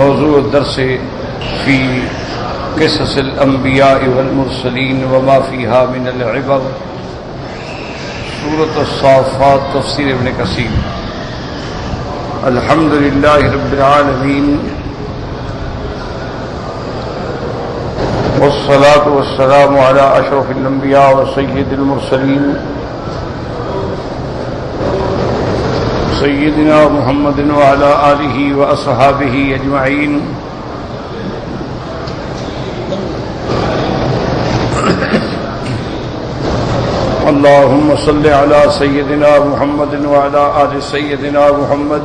موضوع الدرس في قصص الانبیاء والمرسلین وما فیہا من العبر، سورۃ الصافات، تفسیر ابن کثیر۔ الحمد للہ رب العالمین، والصلاة والسلام على اشرف الانبیاء وسید المرسلین سیدنا محمد وعلى آلہ واصحابہ اجمعین۔ اللهم صل على سيدنا محمد وعلى آل سيدنا محمد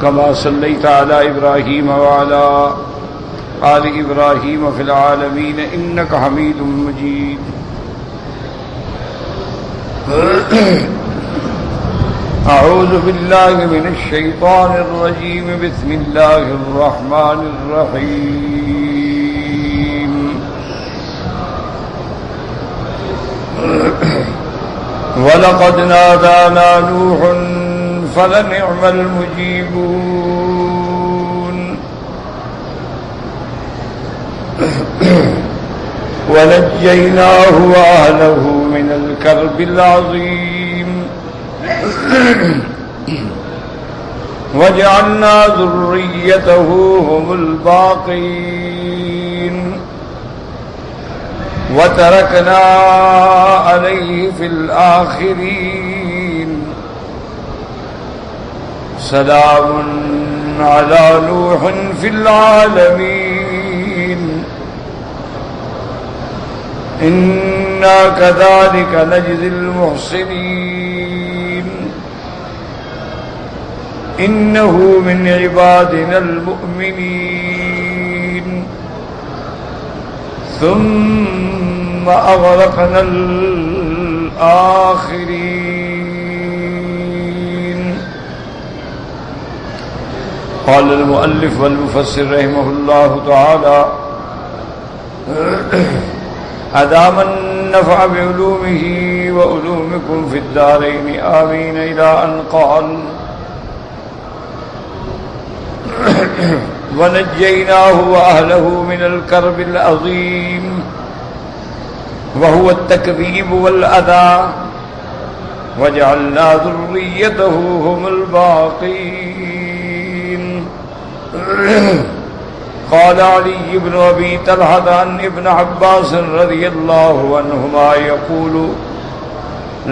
كما صليت على إبراهيم وعلى آل إبراهيم في العالمين إنك حميد مجيد۔ أعوذ بالله من الشيطان الرجيم، بسم الله الرحمن الرحيم۔ وَلَقَدْ نَادَانَا نُوحٌ فَلَنِعْمَ الْمُجِيبُونَ وَنَجَّيْنَاهُ وَأَهْلَهُ مِنَ الْكَرْبِ الْعَظِيمِ وَجَعَلْنَا ذُرِّيَّتَهُ هُمُ الْبَاقِينَ وَتَرَكْنَا عَلَيْهِ فِي الْآخِرِينَ سَلَامٌ عَلَى نُوحٍ فِي الْعَالَمِينَ إِنَّا كَذَلِكَ نَجْزِي الْمُحْسِنِينَ إِنَّهُ مِنْ عِبَادِنَا الْمُؤْمِنِينَ ثُمَّ أَغْرَقْنَا الْآخِرِينَ۔ قال المؤلف والمفسر رحمه الله تعالى: أدام النفع بعلومه وعلومكم في الدارين آمين، إلى أن قال: ونجيناه وأهله من الكرب العظيم وهو التكذيب والأذى وجعلنا ذريته هم الباقين۔ قال علي بن أبي طلحة عن ابن عباس رضي الله عنهما يقول: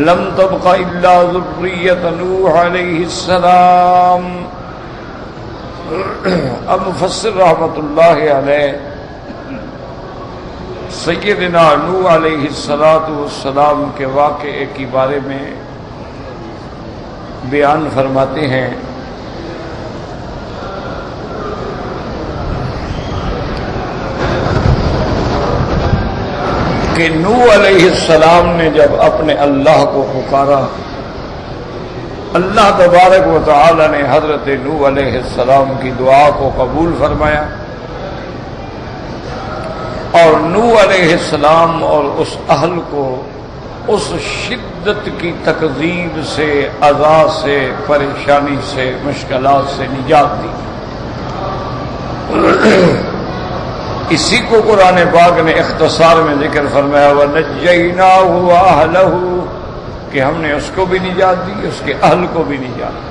لم تبق إلا ذرية نوح عليه السلام۔ اب مفسر رحمۃ اللہ علیہ سیدنا نوح علیہ السلام کے واقعے کے بارے میں بیان فرماتے ہیں کہ نوح علیہ السلام نے جب اپنے اللہ کو پکارا، اللہ تبارک و تعالی نے حضرت نوح علیہ السلام کی دعا کو قبول فرمایا، اور نوح علیہ السلام اور اس اہل کو اس شدت کی تکذیب سے، اذى سے، پریشانی سے، مشکلات سے نجات دی۔ اسی کو قرآن پاک نے اختصار میں ذکر فرمایا: وَنَجَّيْنَاهُ وَأَهْلَهُ، کہ ہم نے اس کو بھی نجات دی، اس کے اہل کو بھی نجات دی۔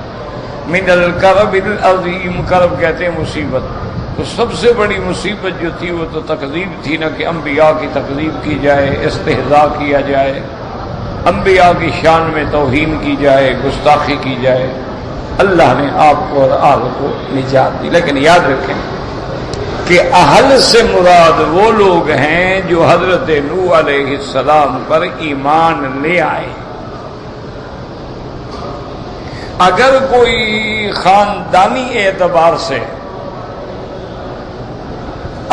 من الکرب العظیم، کرب کہتے ہیں مصیبت، تو سب سے بڑی مصیبت جو تھی وہ تو تکذیب تھی نا، کہ انبیاء کی تکذیب کی جائے، استہزاء کیا جائے، انبیاء کی شان میں توہین کی جائے، گستاخی کی جائے۔ اللہ نے آپ کو اور آل کو نجات دی۔ لیکن یاد رکھیں کہ اہل سے مراد وہ لوگ ہیں جو حضرت نوح علیہ السلام پر ایمان لے آئے۔ اگر کوئی خاندانی اعتبار سے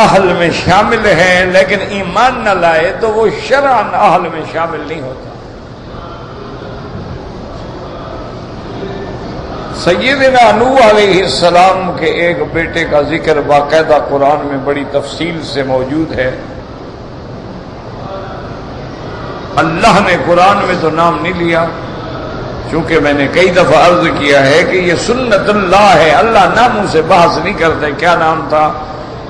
اہل میں شامل ہے لیکن ایمان نہ لائے تو وہ شرعاً اہل میں شامل نہیں ہوتا۔ سیدنا نوح علیہ السلام کے ایک بیٹے کا ذکر باقاعدہ قرآن میں بڑی تفصیل سے موجود ہے۔ اللہ نے قرآن میں تو نام نہیں لیا، چونکہ میں نے کئی دفعہ عرض کیا ہے کہ یہ سنت اللہ ہے، اللہ ناموں سے بحث نہیں کرتے، کیا نام تھا،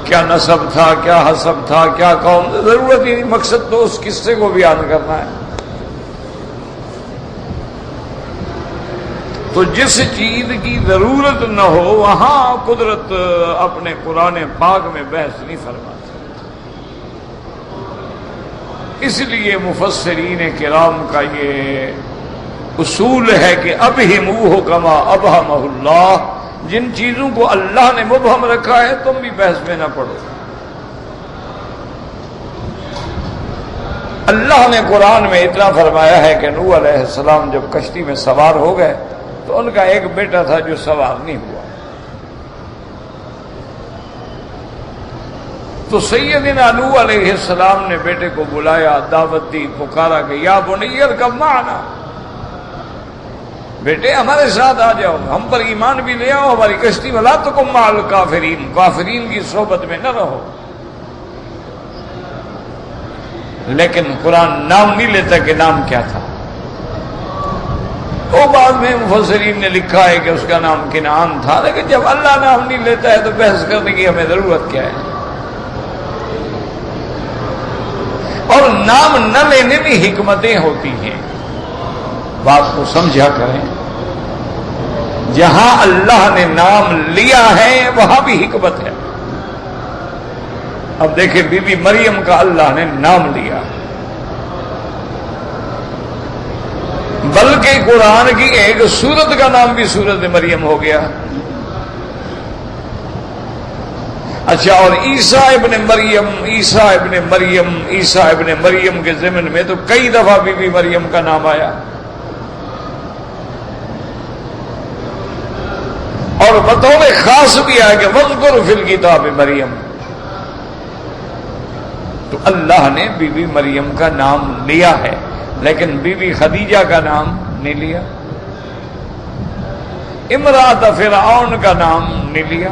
کیا نسب تھا، کیا حسب تھا، کیا قوم، ضرورت ہی نہیں، مقصد تو اس قصے کو بیان کرنا ہے۔ تو جس چیز کی ضرورت نہ ہو وہاں قدرت اپنے قرآن پاک میں بحث نہیں فرماتی۔ اس لیے مفسرین کرام کا یہ اصول ہے کہ ابہموہ کما ابہمہ اللہ، جن چیزوں کو اللہ نے مبہم رکھا ہے تم بھی بحث میں نہ پڑو۔ اللہ نے قرآن میں اتنا فرمایا ہے کہ نوح علیہ السلام جب کشتی میں سوار ہو گئے تو ان کا ایک بیٹا تھا جو سوار نہیں ہوا، تو سیدنا نوح علیہ السلام نے بیٹے کو بلایا، دعوت دی، پکارا کہ یا بنی ارکب معنا، بیٹے ہمارے ساتھ آ جاؤ، ہم پر ایمان بھی لے آؤ، ہماری کشتی میں لا تکن مع الکافرین، کافرین کی صحبت میں نہ رہو۔ لیکن قرآن نام نہیں لیتا کہ نام کیا تھا۔ وہ بعد میں مفسرین نے لکھا ہے کہ اس کا نام کنعان تھا، لیکن جب اللہ نام نہیں لیتا ہے تو بحث کرنے کی ہمیں ضرورت کیا ہے؟ اور نام نہ لینے میں حکمتیں ہوتی ہیں، بات کو سمجھا کریں۔ جہاں اللہ نے نام لیا ہے وہاں بھی حکمت ہے۔ اب دیکھیں بی بی مریم کا اللہ نے نام لیا، بلکہ قرآن کی ایک سورت کا نام بھی سورت مریم ہو گیا۔ اچھا، اور عیسیٰ ابن مریم، عیسیٰ ابن مریم، عیسیٰ ابن مریم کے ضمن میں تو کئی دفعہ بی بی مریم کا نام آیا، اور بطور خاص بھی آیا کہ وذکر فی الکتاب مریم، تو اللہ نے بی بی مریم کا نام لیا ہے، لیکن بی بی خدیجہ کا نام نہیں لیا، امرأۃ فرعون کا نام نہیں لیا،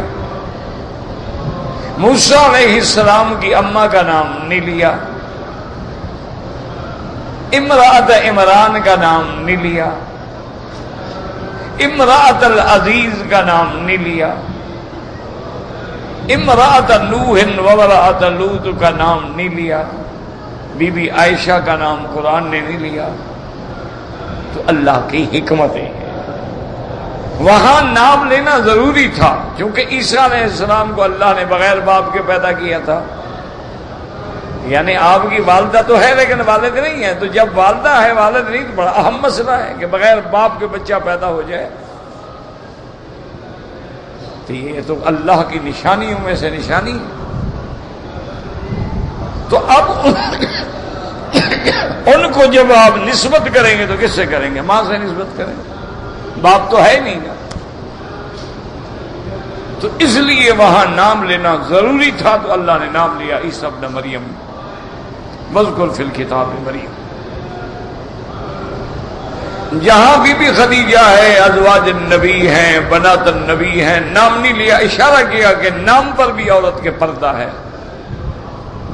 موسیٰ علیہ السلام کی اماں کا نام نہیں لیا، امرأۃ عمران کا نام نہیں لیا، امرأۃ العزیز کا نام نہیں لیا، امرأۃ نوح وامرأۃ لوط کا نام نہیں لیا، بی بی عائشہ کا نام قرآن نے نہیں لیا۔ تو اللہ کی حکمتیں ہیں، وہاں نام لینا ضروری تھا، کیونکہ عیسیٰ علیہ السلام کو اللہ نے بغیر باپ کے پیدا کیا تھا، یعنی آپ کی والدہ تو ہے لیکن والد نہیں ہے، تو جب والدہ ہے والد نہیں تو بڑا اہم مسئلہ ہے کہ بغیر باپ کے بچہ پیدا ہو جائے، تو یہ تو اللہ کی نشانیوں میں سے نشانی ہے۔ تو اب ان کو جب آپ نسبت کریں گے تو کس سے کریں گے؟ ماں سے نسبت کریں گے، باپ تو ہے نہیں نا، تو اس لیے وہاں نام لینا ضروری تھا، تو اللہ نے نام لیا عیسیٰ ابن مریم، مذکور فی الکتاب مریم۔ جہاں بی بی خدیجہ ہے، ازواج النبی ہیں، بنات النبی ہیں، نام نہیں لیا، اشارہ کیا کہ نام پر بھی عورت کے پردہ ہے،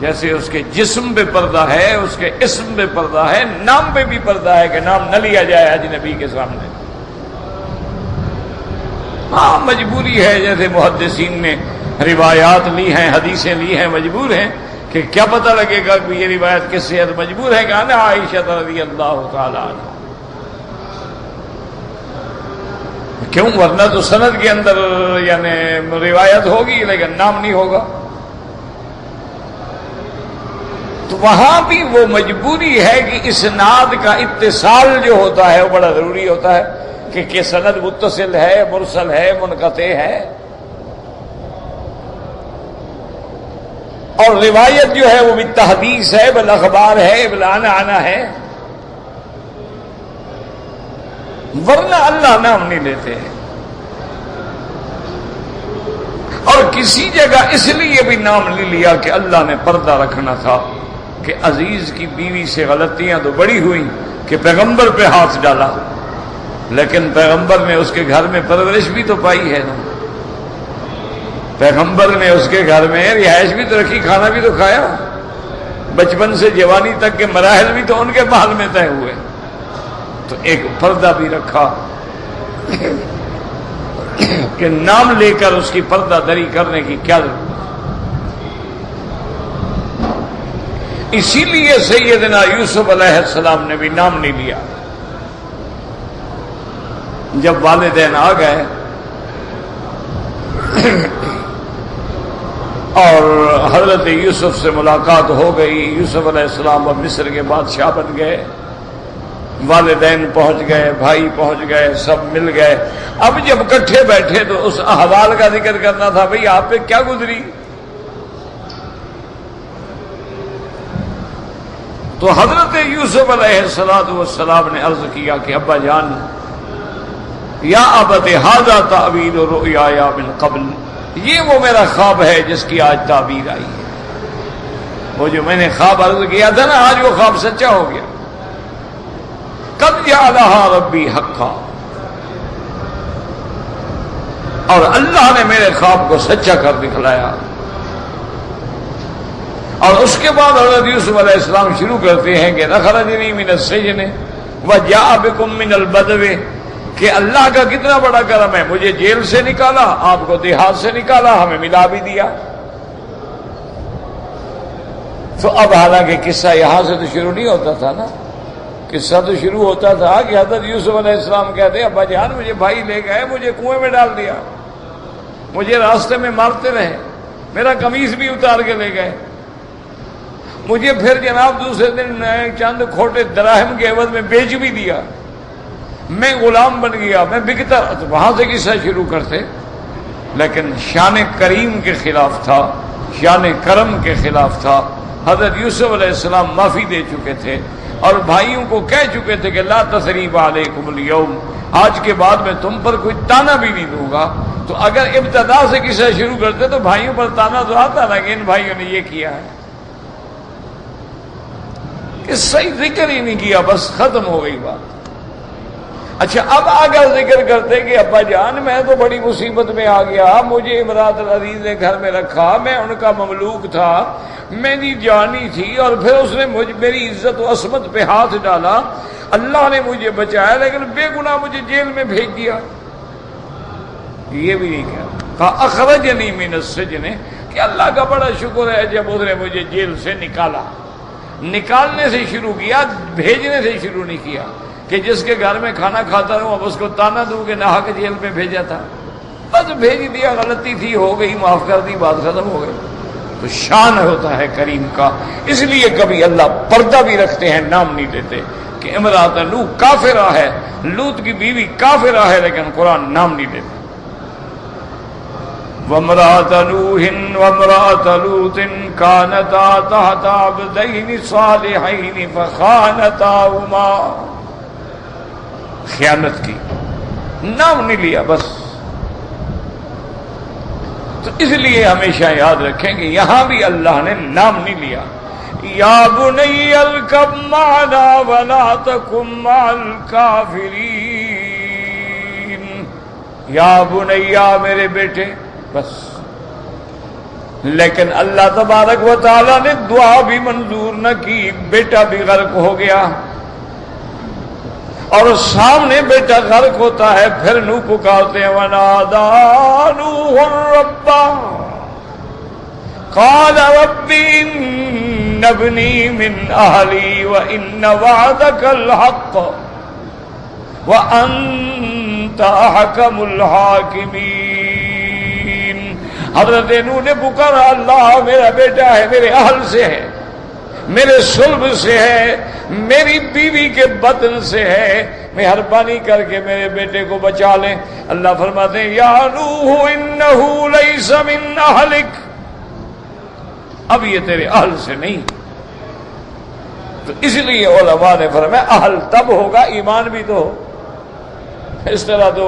جیسے اس کے جسم پہ پردہ ہے، اس کے اسم پہ پردہ ہے، نام پہ بھی پردہ ہے کہ نام نہ لیا جائے اجنبی کے سامنے۔ ہاں مجبوری ہے، جیسے محدثین نے روایات لی ہیں، حدیثیں لی ہیں، مجبور ہیں کہ کیا پتہ لگے گا کہ یہ روایت کس سے ہے، تو مجبور ہے کہ انا عائشہ رضی اللہ تعالی عنہ، کیوں؟ ورنہ تو سند کے اندر یعنی روایت ہوگی لیکن نام نہیں ہوگا۔ تو وہاں بھی وہ مجبوری ہے کہ اسناد کا اتصال جو ہوتا ہے وہ بڑا ضروری ہوتا ہے، کہ سند متصل ہے، مرسل ہے، منقطع ہے، اور روایت جو ہے وہ بالتحدیث ہے، بالاخبار ہے، بالعنعنہ ہے، ورنہ اللہ نام نہیں لیتے ہیں۔ اور کسی جگہ اس لیے بھی نام نہیں لیا کہ اللہ نے پردہ رکھنا تھا، کہ عزیز کی بیوی سے غلطیاں تو بڑی ہوئیں کہ پیغمبر پہ ہاتھ ڈالا، لیکن پیغمبر نے اس کے گھر میں پرورش بھی تو پائی ہے نا، پیغمبر نے اس کے گھر میں رہائش بھی تو رکھی، کھانا بھی تو کھایا، بچپن سے جوانی تک کے مراحل بھی تو ان کے محل میں طے ہوئے، تو ایک پردہ بھی رکھا کہ نام لے کر اس کی پردہ دری کرنے کی کیا ضرورت. اسی لیے سیدنا یوسف علیہ السلام نے بھی نام نہیں لیا. جب والدین آ گئے اور حضرت یوسف سے ملاقات ہو گئی، یوسف علیہ السلام اب مصر کے بادشاہ بن گئے، والدین پہنچ گئے، بھائی پہنچ گئے، سب مل گئے. اب جب اکٹھے بیٹھے تو اس احوال کا ذکر کرنا تھا، بھئی آپ پہ کیا گزری. تو حضرت یوسف علیہ السلام نے عرض کیا کہ ابا جان، یا ابت ھذا تعبیر رؤیایا من قبل، یہ وہ میرا خواب ہے جس کی آج تعبیر آئی ہے. وہ جو میں نے خواب عرض کیا تھا نا، آج وہ خواب سچا ہو گیا. قد جعلھا ربی حقا، اور اللہ نے میرے خواب کو سچا کر دکھلایا. اور اس کے بعد حضرت یوسف علیہ السلام شروع کرتے ہیں کہ اخرجنی من السجن وجاء بکم من البدو، کہ اللہ کا کتنا بڑا کرم ہے، مجھے جیل سے نکالا، آپ کو دیہات سے نکالا، ہمیں ملا بھی دیا. تو اب حالانکہ قصہ یہاں سے تو شروع نہیں ہوتا تھا نا، قصہ تو شروع ہوتا تھا کہ حضرت یوسف علیہ السلام کہتے ابا جان مجھے بھائی لے گئے، مجھے کنویں میں ڈال دیا، مجھے راستے میں مارتے رہے، میرا قمیص بھی اتار کے لے گئے، مجھے پھر جناب دوسرے دن چند کھوٹے دراہم کے عوض میں بیچ بھی دیا، میں غلام بن گیا، میں بکتا. وہاں سے قصہ شروع کرتے، لیکن شان کریم کے خلاف تھا، شان کرم کے خلاف تھا. حضرت یوسف علیہ السلام معافی دے چکے تھے اور بھائیوں کو کہہ چکے تھے کہ لا تثریب علیکم اليوم، آج کے بعد میں تم پر کوئی تانا بھی نہیں دوں گا. تو اگر ابتدا سے قصہ شروع کرتے تو بھائیوں پر تانا تو آتا نا کہ ان بھائیوں نے یہ کیا ہے. صحیح ذکر ہی نہیں کیا، بس ختم ہو گئی بات. اچھا اب آگے ذکر کرتے کہ ابا جان میں تو بڑی مصیبت میں آ گیا، مجھے امراۃ العزیز نے گھر میں رکھا، میں ان کا مملوک تھا، میری جانی تھی، اور پھر اس نے میری عزت و عصمت پہ ہاتھ ڈالا، اللہ نے مجھے بچایا لیکن بے گناہ مجھے جیل میں بھیج دیا. یہ بھی نہیں کہا اخرجنی من السجن، کہ اللہ کا بڑا شکر ہے جب اس نے مجھے جیل سے نکالا. نکالنے سے شروع کیا، بھیجنے سے شروع نہیں کیا کہ جس کے گھر میں کھانا کھاتا رہوں اب اس کو تانا دوں کہ نہا کے جیل میں بھیجا تھا. بس بھیج دیا، غلطی تھی، ہو گئی، معاف کر دی، بات ختم ہو گئی. تو شان ہوتا ہے کریم کا. اس لیے کبھی اللہ پردہ بھی رکھتے ہیں، نام نہیں لیتے کہ امرأۃ لوط کافرہ ہے، لوط کی بیوی کافرہ ہے، لیکن قرآن نام نہیں لیتے. وامرأۃ نوح وامرأۃ لوط كانتا تحت عبدین صالحین فخانتاہما، خیانت کی، نام نہیں لیا بس. تو اس لیے ہمیشہ یاد رکھیں کہ یہاں بھی اللہ نے نام نہیں لیا. یا بنی ارکب معنا ولا تکن مع الکافرین، یا بنیا میرے بیٹے، بس. لیکن اللہ تبارک و تعالی نے دعا بھی منظور نہ کی، بیٹا بھی غرق ہو گیا، اور سامنے بیٹا غرق ہوتا ہے، پھر نوح پکارتے ہیں وَنَادَىٰ نُوحٌ رَبَّهُ قَالَ رَبِّ إِنَّ ابْنِي مِنْ أَهْلِي وَإِنَّ وَعْدَكَ الْحَقُّ وَأَنْتَ أَحْكَمُ الْحَاكِمِينَ. حضرت نوح نے پکارا اللہ میرا بیٹا ہے، میرے اہل سے ہے، میرے صلب سے ہے، میری بیوی کے بدن سے ہے، مہربانی کر کے میرے بیٹے کو بچا لیں. اللہ فرماتے ہیں یا نوح انہ لیس من اہلک، اب یہ تیرے اہل سے نہیں. تو اس لیے علماء نے فرمایا اہل تب ہوگا ایمان بھی تو ہو. اس طرح تو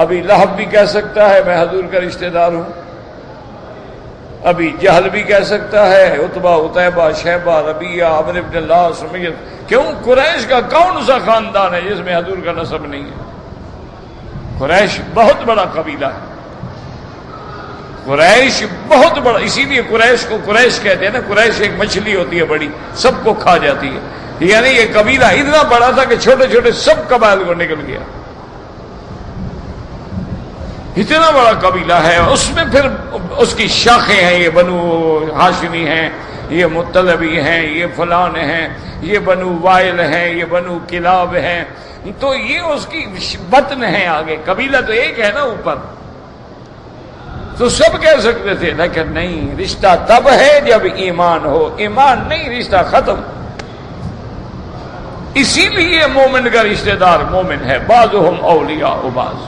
ابھی لہب بھی کہہ سکتا ہے میں حضور کا رشتہ دار ہوں، ابھی جہل بھی کہہ سکتا ہے، عتبہ عتیبہ شیبہ ربیعہ عمرو بن العاص سمیت. کیوں؟ قریش کا کون سا خاندان ہے جس میں حضور کا نسب نہیں ہے؟ قریش بہت بڑا قبیلہ ہے، قریش بہت بڑا، اسی لیے قریش کو قریش کہتے ہیں نا. قریش ایک مچھلی ہوتی ہے بڑی، سب کو کھا جاتی ہے. یعنی یہ قبیلہ اتنا بڑا تھا کہ چھوٹے چھوٹے سب قبائل کو نکل گیا، اتنا بڑا قبیلہ ہے. اس میں پھر اس کی شاخیں ہیں، یہ بنو ہاشمی ہیں، یہ مطلبی ہیں، یہ فلان ہیں، یہ بنو وائل ہیں، یہ بنو کلاب ہیں. تو یہ اس کی بطن ہے. آگے قبیلہ تو ایک ہے نا اوپر، تو سب کہہ سکتے تھے، لیکن نہیں، رشتہ تب ہے جب ایمان ہو. ایمان نہیں، رشتہ ختم. اسی لیے مومن کا رشتہ دار مومن ہے. بعضهم اولیاء بعض،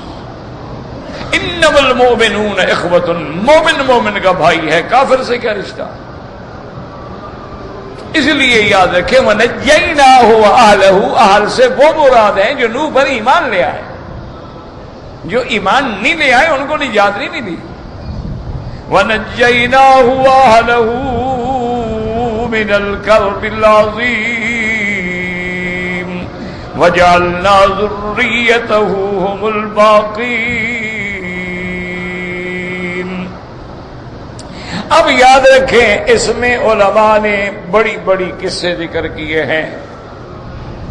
انما المؤمنون اخوۃ. مومن کا بھائی ہے، کافر سے کیا رشتہ. اس لیے یاد رکھیں وَنَجَّيْنَاهُ وَأَهْلَهُ، اہل سے وہ مراد ہیں جو نوح پر ایمان لے آئے. جو ایمان نہیں لے آئے ان کو نجات نہیں ملی. وَنَجَّيْنَاهُ وَأَهْلَهُ مِنَ الْكَرْبِ الْعَظِيمِ وَجَعَلْنَا ذُرِّيَّتَهُ هُمُ الْبَاقِينَ. اب یاد رکھیں اس میں علماء نے بڑی بڑی قصے ذکر کیے ہیں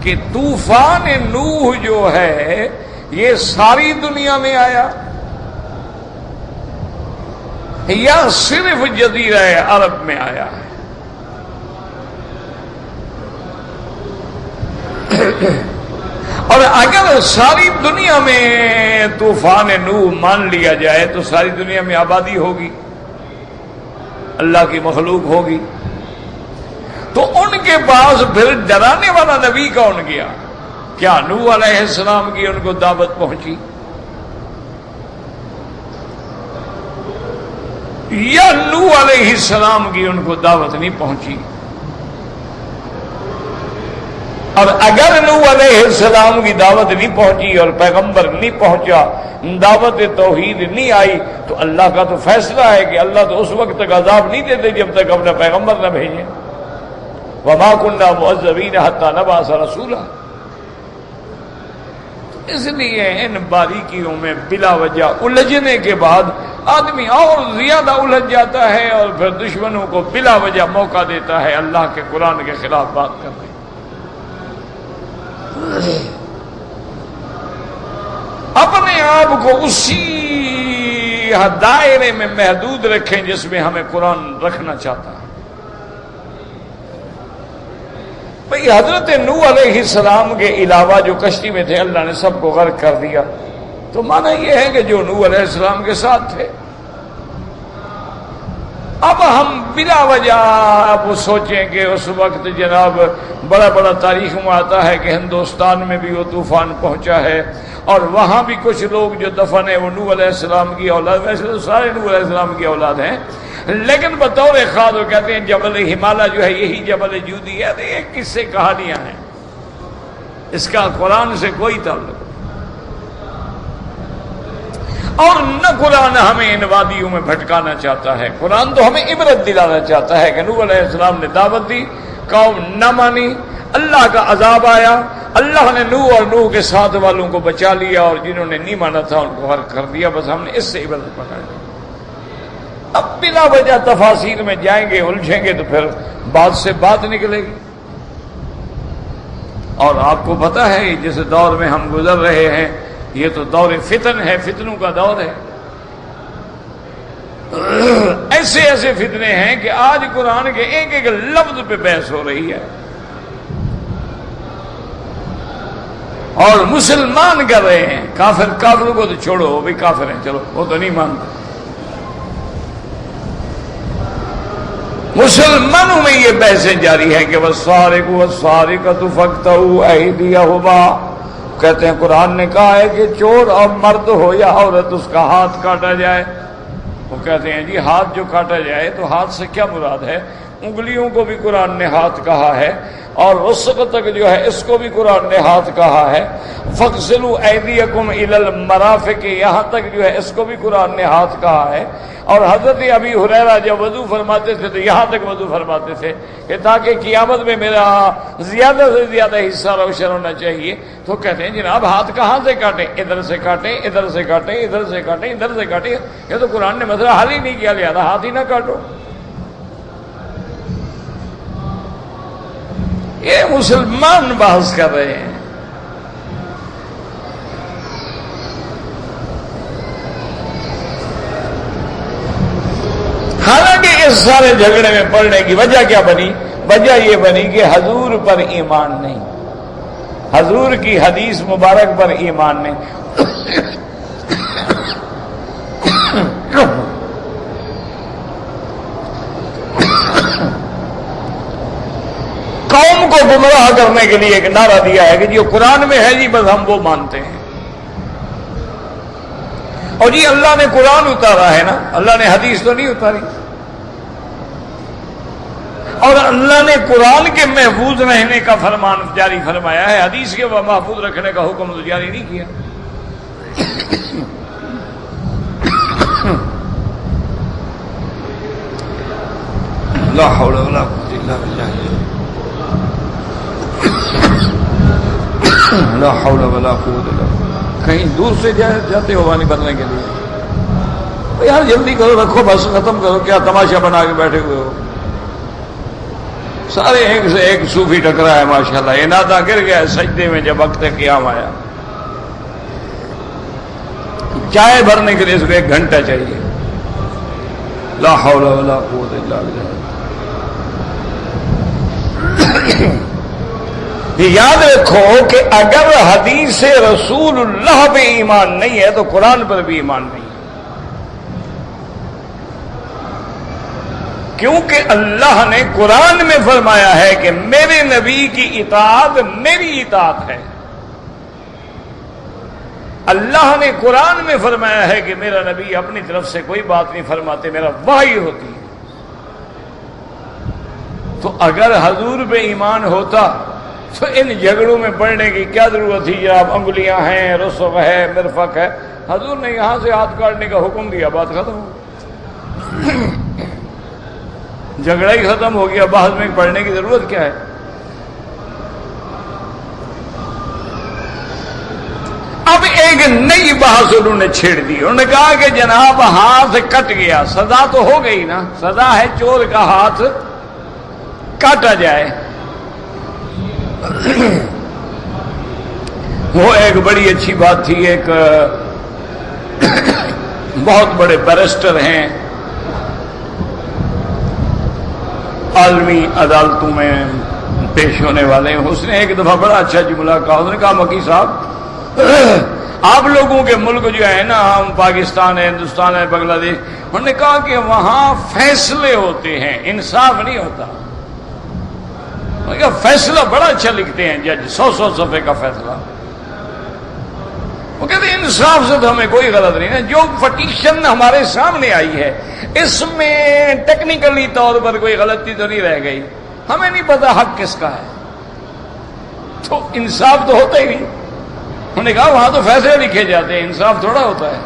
کہ طوفان نوح جو ہے یہ ساری دنیا میں آیا یا صرف جزیرہ عرب میں آیا ہے. اور اگر ساری دنیا میں طوفان نوح مان لیا جائے تو ساری دنیا میں آبادی ہوگی، اللہ کی مخلوق ہوگی. تو ان کے پاس پھر ڈرانے والا نبی کون گیا؟ کیا نوح علیہ السلام کی ان کو دعوت پہنچی یا نوح علیہ السلام کی ان کو دعوت نہیں پہنچی؟ اور اگر نوح علیہ السلام کی دعوت نہیں پہنچی اور پیغمبر نہیں پہنچا، دعوت توحید نہیں آئی، تو اللہ کا تو فیصلہ ہے کہ اللہ تو اس وقت تک عذاب نہیں دیتے جب تک اپنا پیغمبر نہ بھیجیں. وما كنا معذبین حتی نبعث رسولا. اس لیے ان باریکیوں میں بلا وجہ الجھنے کے بعد آدمی اور زیادہ الجھ جاتا ہے اور پھر دشمنوں کو بلا وجہ موقع دیتا ہے اللہ کے قرآن کے خلاف بات کرنے. اپنے آپ کو اسی دائرے میں محدود رکھیں جس میں ہمیں قرآن رکھنا چاہتا ہے. بھئی حضرت نوح علیہ السلام کے علاوہ جو کشتی میں تھے اللہ نے سب کو غرق کر دیا، تو معنی یہ ہے کہ جو نوح علیہ السلام کے ساتھ تھے. اب ہم بلا وجہ اب سوچیں کہ اس وقت جناب بڑا بڑا تاریخ میں آتا ہے کہ ہندوستان میں بھی وہ طوفان پہنچا ہے اور وہاں بھی کچھ لوگ جو دفن ہیں وہ نوح علیہ السلام کی اولاد، ویسے تو سارے نوح علیہ السلام کی اولاد ہیں، لیکن بطور خاص وہ کہتے ہیں جبل ہمالیہ جو ہے یہی جبل جودی ہے. یہ قصے کہانیاں ہیں، اس کا قرآن سے کوئی تعلق. اور نہ قرآن ہمیں ان وادیوں میں بھٹکانا چاہتا ہے. قرآن تو ہمیں عبرت دلانا چاہتا ہے کہ نوح علیہ السلام نے دعوت دی، قوم نہ مانی، اللہ کا عذاب آیا، اللہ نے نوح اور نوح کے ساتھ والوں کو بچا لیا اور جنہوں نے نہیں مانا تھا ان کو غرق کر دیا. بس ہم نے اس سے عبرت پکڑی. اب بلا وجہ تفاصیل میں جائیں گے، الجھیں گے تو پھر بات سے بات نکلے گی. اور آپ کو پتہ ہے جس دور میں ہم گزر رہے ہیں یہ تو دور فتن ہے، فتنوں کا دور ہے. ایسے ایسے فتنے ہیں کہ آج قرآن کے ایک ایک لفظ پہ بحث ہو رہی ہے اور مسلمان کر رہے ہیں. کافروں کو تو چھوڑو، وہ بھی کافر ہیں، چلو وہ تو نہیں مانتے. مسلمانوں میں یہ بحثیں جاری ہیں کہ والسارق والسارقۃ فاقطعوا ایدیہما. کہتے ہیں قرآن نے کہا ہے کہ چور اور مرد ہو یا عورت اس کا ہاتھ کاٹا جائے. وہ کہتے ہیں جی ہاتھ جو کاٹا جائے تو ہاتھ سے کیا مراد ہے؟ انگلیوں کو بھی قرآن نے ہاتھ کہا ہے اور رسغ تک جو ہے اس کو بھی قرآن نے ہاتھ کہا ہے. فاغسلوا ایدیکم الی المرافق، یہاں تک جو ہے اس کو بھی قرآن نے ہاتھ کہا ہے. اور حضرت ابی ہریرہ جب وضو فرماتے تھے تو یہاں تک وضو فرماتے تھے کہ تاکہ قیامت میں میرا زیادہ سے زیادہ حصہ روشن ہونا چاہیے. تو کہتے ہیں جناب ہاتھ کہاں سے کاٹیں؟ ادھر سے کاٹیں، ادھر سے کاٹیں، ادھر سے کاٹیں، ادھر سے کاٹیں. یہ تو قرآن نے مسئلہ حل ہی نہیں کیا، لہذا ہاتھ ہی نہ کاٹو. یہ مسلمان بحث کر رہے ہیں. حالانکہ اس سارے جھگڑے میں پڑنے کی وجہ کیا بنی؟ وجہ یہ بنی کہ حضور پر ایمان نہیں، حضور کی حدیث مبارک پر ایمان نہیں. قوم کو گمراہ کرنے کے لیے ایک نعرہ دیا ہے کہ جو قرآن میں ہے جی بس ہم وہ مانتے ہیں. اور جی اللہ نے قرآن اتارا ہے نا، اللہ نے حدیث تو نہیں اتاری. اور اللہ نے قرآن کے محفوظ رہنے کا فرمان جاری فرمایا ہے، حدیث کے محفوظ رکھنے کا حکم تو جاری نہیں کیا. لا حول ولا قوة الا بالله، لا حول ولا قوة الا بالله. کہیں دور سے جاتے ہو وانی بننے کے لیے؟ یار جلدی کرو، رکھو بس، ختم کرو. کیا تماشا بنا کے بیٹھے ہوئے ہو؟ سارے ایک سے ایک صوفی ٹکرا ہے ماشاءاللہ. یہ نادا گر گیا سجدے میں جب وقت قیام آیا. چائے بھرنے کے لیے اس کو 1 گھنٹہ چاہیے. لا حول ولا قوت الا باللہ. یاد رکھو کہ اگر حدیث رسول اللہ پہ ایمان نہیں ہے تو قرآن پر بھی ایمان نہیں ہے. کیونکہ اللہ نے قرآن میں فرمایا ہے کہ میرے نبی کی اطاعت میری اطاعت ہے. اللہ نے قرآن میں فرمایا ہے کہ میرا نبی اپنی طرف سے کوئی بات نہیں فرماتے، میرا وحی ہوتی ہے. تو اگر حضور پہ ایمان ہوتا تو ان جھگڑوں میں پڑنے کی کیا ضرورت تھی؟ جناب انگلیاں ہیں، رسغ ہے، مرفق ہے. حضور نے یہاں سے ہاتھ کاٹنے کا حکم دیا، بات ختم ہو، جھگڑا ہی ختم ہو گیا. بحث میں پڑھنے کی ضرورت کیا ہے؟ اب ایک نئی بحث انہوں نے چھیڑ دی. انہوں نے کہا کہ جناب ہاتھ کٹ گیا، سزا تو ہو گئی نا. سزا ہے چور کا ہاتھ کاٹا جائے. وہ ایک بڑی اچھی بات تھی. ایک بہت بڑے بیرسٹر ہیں، عالمی عدالتوں میں پیش ہونے والے ہیں. اس نے ایک دفعہ بڑا اچھا جملہ کہا. اس نے کہا مکی صاحب، آپ لوگوں کے ملک جو ہے نا، ہم پاکستان ہے، ہندوستان ہے، بنگلہ دیش، انہوں نے کہا کہ وہاں فیصلے ہوتے ہیں، انصاف نہیں ہوتا. فیصلہ بڑا اچھا لکھتے ہیں جج، 100 صفحے کا فیصلہ. وہ کہتے ہیں انصاف سے تو ہمیں کوئی غلط نہیں ہے. جو پٹیشن ہمارے سامنے آئی ہے اس میں ٹیکنیکلی طور پر کوئی غلطی تو نہیں رہ گئی، ہمیں نہیں پتا حق کس کا ہے، تو انصاف تو ہوتا ہی نہیں. انہوں نے کہا وہاں تو فیصلے لکھے جاتے ہیں، انصاف تھوڑا ہوتا ہے.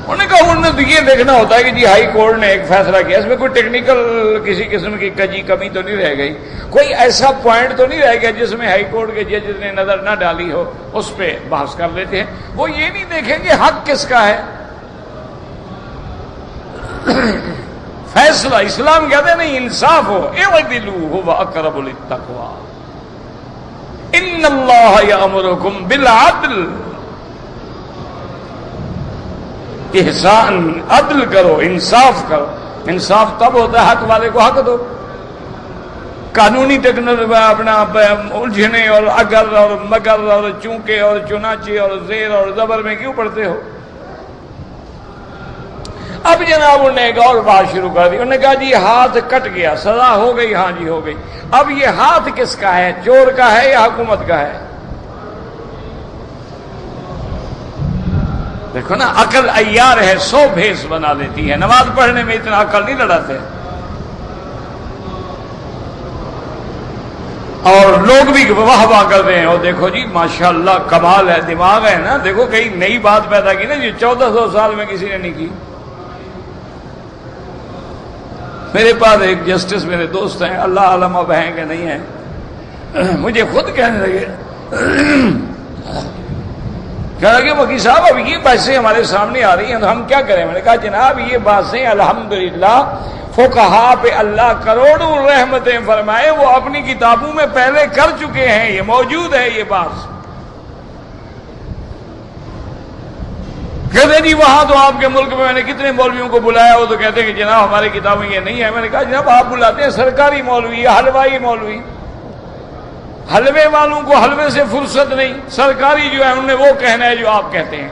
انہوں نے کہا انہوں نے تو یہ دیکھنا ہوتا ہے کہ جی ہائی کورٹ نے ایک فیصلہ کیا، اس میں کوئی ٹیکنیکل کسی قسم کی کمی تو نہیں رہ گئی، کوئی ایسا پوائنٹ تو نہیں رہ گیا جس میں ہائی کورٹ کے جج نے نظر نہ ڈالی ہو، اس پہ بحث کر لیتے ہیں. وہ یہ نہیں دیکھیں گے حق کس کا ہے. فیصلہ اسلام کہتے ہیں نہیں، انصاف ہو. اعدلوا هو اقرب للتقوى ان اللہ یامرکم بالعدل. احسان، عدل کرو، انصاف کرو. انصاف تب ہوتا ہے حق والے کو حق دو. قانونی ٹیکنالوجی اپنا الجھنے اور اگر اور مگر اور چونکے اور چنانچہ اور زیر اور زبر میں کیوں پڑھتے ہو؟ اب جناب انہوں نے ایک اور بات شروع کر دی. انہوں نے کہا جی ہاتھ کٹ گیا، سزا ہو گئی. ہاں جی ہو گئی. اب یہ ہاتھ کس کا ہے؟ چور کا ہے یا حکومت کا ہے؟ دیکھو نا، عقل عیار ہے، 100 بھیس بنا دیتی ہے. نماز پڑھنے میں اتنا عقل نہیں لڑاتے. اور لوگ بھی واہ واہ کرتے ہیں. اور دیکھو جی ماشاءاللہ کمال ہے، دماغ ہے نا. دیکھو کئی نئی بات پیدا کی نا جو 1400 سال میں کسی نے نہیں کی. میرے پاس ایک جسٹس میرے دوست ہیں، اللہ عالم اب ہیں کہ نہیں ہیں، مجھے خود کہنے لگے کہ وکیل صاحب اب یہ باتیں ہمارے سامنے آ رہی ہیں تو ہم کیا کریں؟ میں نے کہا جناب یہ باتیں الحمدللہ فقہا پہ اللہ کروڑوں رحمتیں فرمائے، وہ اپنی کتابوں میں پہلے کر چکے ہیں، یہ موجود ہے یہ بات۔ کہتے جی وہاں تو آپ کے ملک میں نے کتنے مولویوں کو بلایا، وہ تو کہتے ہیں کہ جناب ہماری کتابیں یہ نہیں ہے۔ میں نے کہا جناب آپ بلاتے ہیں سرکاری مولوی، حلوائی مولوی، حلوے والوں کو حلوے سے فرصت نہیں، سرکاری جو ہے انہوں نے وہ کہنا ہے جو آپ کہتے ہیں۔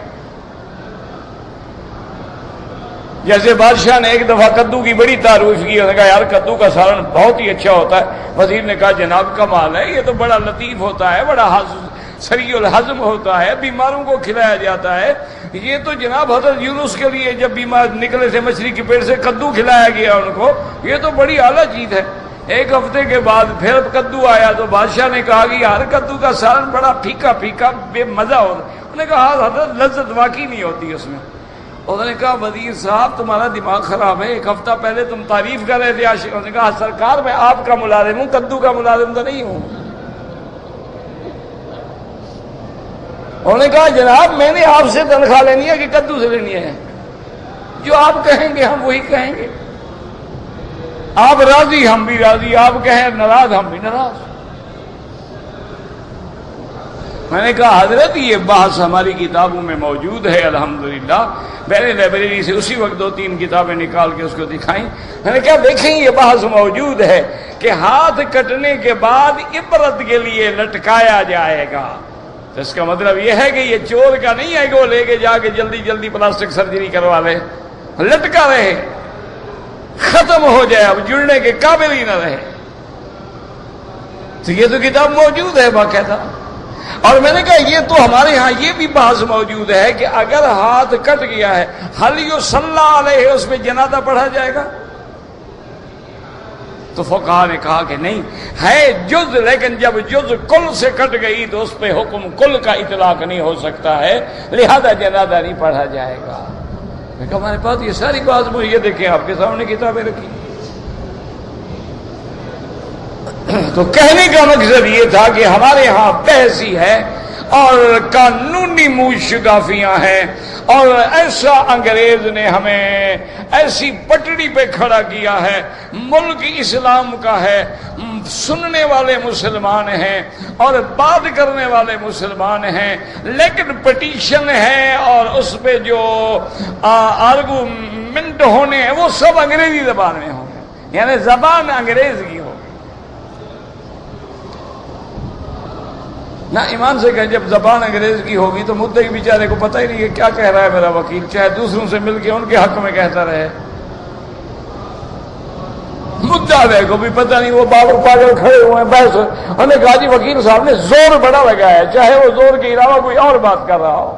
جیسے بادشاہ نے ایک دفعہ کدو کی بڑی تعریف کی، انہوں نے کہا یار کدو کا سالن بہت ہی اچھا ہوتا ہے۔ وزیر نے کہا جناب کمال ہے، یہ تو بڑا لطیف ہوتا ہے، بڑا سریع الہضم ہوتا ہے، بیماروں کو کھلایا جاتا ہے۔ یہ تو جناب حضرت یونس کے لیے جب بیمار نکلے تھے مچھلی کے پیٹ سے کدو کھلایا گیا ان کو، یہ تو بڑی اعلیٰ چیز ہے۔ ایک ہفتے کے بعد پھر کدو آیا تو بادشاہ نے کہا کہ یار کدو کا سالن بڑا پھیکا پھیکا بے مزہ ہوتا ہے۔ انہوں نے کہا حضرت لذت واقعی نہیں ہوتی اس میں۔ انہوں نے کہا وزیر صاحب تمہارا دماغ خراب ہے، ایک ہفتہ پہلے تم تعریف کر رہے تھے عاشق۔ انہوں نے کہا سرکار میں آپ کا ملازم ہوں، کدو کا ملازم تو نہیں ہوں۔ انہوں نے کہا جناب میں نے آپ سے تنخواہ لینی ہے کہ کدو سے لینی ہے؟ جو آپ کہیں گے ہم وہی کہیں گے، آپ راضی ہم بھی راضی، آپ کہیں ناراض ہم بھی ناراض۔ میں نے کہا حضرت یہ بحث ہماری کتابوں میں موجود ہے الحمدللہ۔ میں نے لائبریری سے اسی وقت 2-3 کتابیں نکال کے اس کو دکھائیں۔ میں نے کہا دیکھیں یہ بحث موجود ہے کہ ہاتھ کٹنے کے بعد عبرت کے لیے لٹکایا جائے گا۔ تو اس کا مطلب یہ ہے کہ یہ چور کا نہیں ہے کہ وہ لے کے جا کے جلدی جلدی پلاسٹک سرجری کروا لے، لٹکا رہے، ختم ہو جائے، اب جڑنے کے قابل ہی نہ رہے۔ تو یہ تو کتاب موجود ہے باقاعدہ۔ اور میں نے کہا یہ تو ہمارے ہاں یہ بھی بحث موجود ہے کہ اگر ہاتھ کٹ گیا ہے حل یصلی علیہ، اس پہ جنازہ پڑھا جائے گا؟ تو فقہا نے کہا کہ نہیں ہے جز، لیکن جب جز کل سے کٹ گئی تو اس پہ حکم کل کا اطلاق نہیں ہو سکتا ہے، لہذا جنازہ نہیں پڑھا جائے گا۔ میں کہا ہمارے پاس یہ ساری بات یہ دیکھیں آپ کے سامنے کتابیں رکھی۔ تو کہنے کا مقصد یہ تھا کہ ہمارے ہاں بحثی ہے اور قانونی منہ شگافیاں ہیں، اور ایسا انگریز نے ہمیں ایسی پٹڑی پہ کھڑا کیا ہے، ملک اسلام کا ہے، سننے والے مسلمان ہیں اور بات کرنے والے مسلمان ہیں، لیکن پٹیشن ہے اور اس پہ جو آرگومنٹ ہونے ہیں وہ سب انگریزی زبان میں ہوں گے، یعنی زبان انگریز کی ہو۔ نہ ایمان سے کہیں جب زبان انگریز کی ہوگی تو مدعی بیچارے کو پتہ ہی نہیں کہ کیا کہہ رہا ہے میرا وکیل، چاہے دوسروں سے مل کے ان کے حق میں کہتا رہے۔ مدعا کو بھی پتہ نہیں، وہ بابر پاگل کھڑے ہوئے ہیں بحث، انہوں نے کہا جی وکیل صاحب نے زور بڑا لگایا ہے، چاہے وہ زور کے علاوہ کوئی اور بات کر رہا ہو۔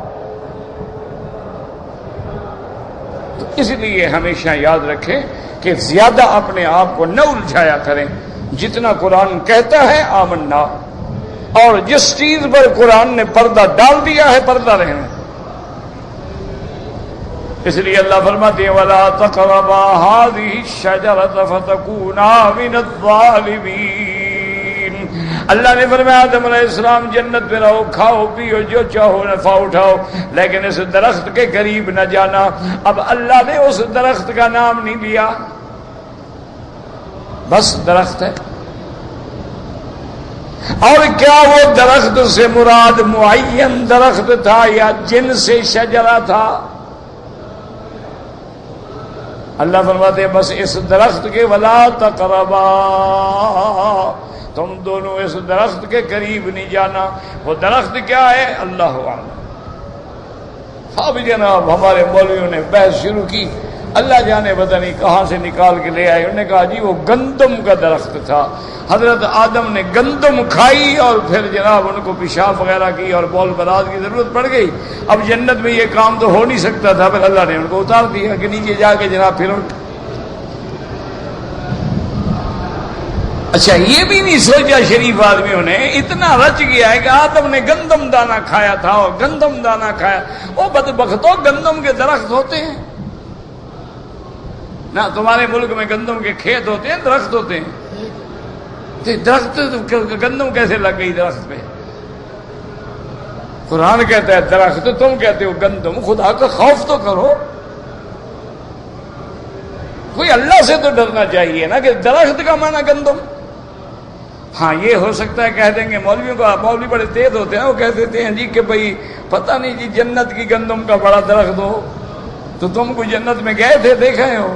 تو اس لیے ہمیشہ یاد رکھیں کہ زیادہ اپنے آپ کو نہ الجھایا کریں، جتنا قرآن کہتا ہے آمنا، اور جس چیز پر قرآن نے پردہ ڈال دیا ہے پردہ رہنا۔ اس لیے اللہ فرماتے ہیں وَلَا تَقْرَبَا هَٰذِهِ الشَّجَرَةَ فَتَكُونَا مِنَ الظَّالِمِينَ۔ اللہ نے فرمایا آدم علیہ السلام جنت میں رہو، کھاؤ پیو جو چاہو نفع اٹھاؤ، لیکن اس درخت کے قریب نہ جانا۔ اب اللہ نے اس درخت کا نام نہیں لیا، بس درخت ہے۔ اور کیا وہ درخت سے مراد معین درخت تھا یا جن سے شجرہ تھا؟ اللہ فرماتے ہیں بس اس درخت کے ولا تقربا، تم دونوں اس درخت کے قریب نہیں جانا۔ وہ درخت کیا ہے اللہ اعلم۔ اب جناب ہمارے مولویوں نے بحث شروع کی، اللہ جانے پتہ نہیں کہاں سے نکال کے لے آئے۔ انہوں نے کہا جی وہ گندم کا درخت تھا، حضرت آدم نے گندم کھائی اور پھر جناب ان کو پیشاب وغیرہ کی اور بول براد کی ضرورت پڑ گئی۔ اب جنت میں یہ کام تو ہو نہیں سکتا تھا، پھر اللہ نے ان کو اتار دیا کہ نیچے جا کے جناب پھر اچھا یہ بھی نہیں سوچا شریف آدمیوں نے، اتنا رچ گیا ہے کہ آدم نے گندم دانہ کھایا تھا اور گندم دانہ کھایا۔ وہ بدبختوں گندم کے درخت ہوتے ہیں نہ، تمہارے ملک میں گندم کے کھیت ہوتے ہیں، درخت ہوتے ہیں۔ درخت گندم کیسے لگ گئی درخت پہ؟ قرآن کہتا ہے درخت، تم کہتے ہو گندم۔ خدا کا خوف تو کرو۔ کوئی اللہ سے تو ڈرنا چاہیے نا، کہ درخت کا معنی گندم۔ ہاں یہ ہو سکتا ہے کہہ دیں گے مولویوں کا، مولوی بڑے تیز ہوتے ہیں، وہ کہہ دیتے ہیں جی کہ بھائی پتہ نہیں جی جنت کی گندم کا بڑا درخت ہو، تو تم کوئی جنت میں گئے تھے دیکھے ہو؟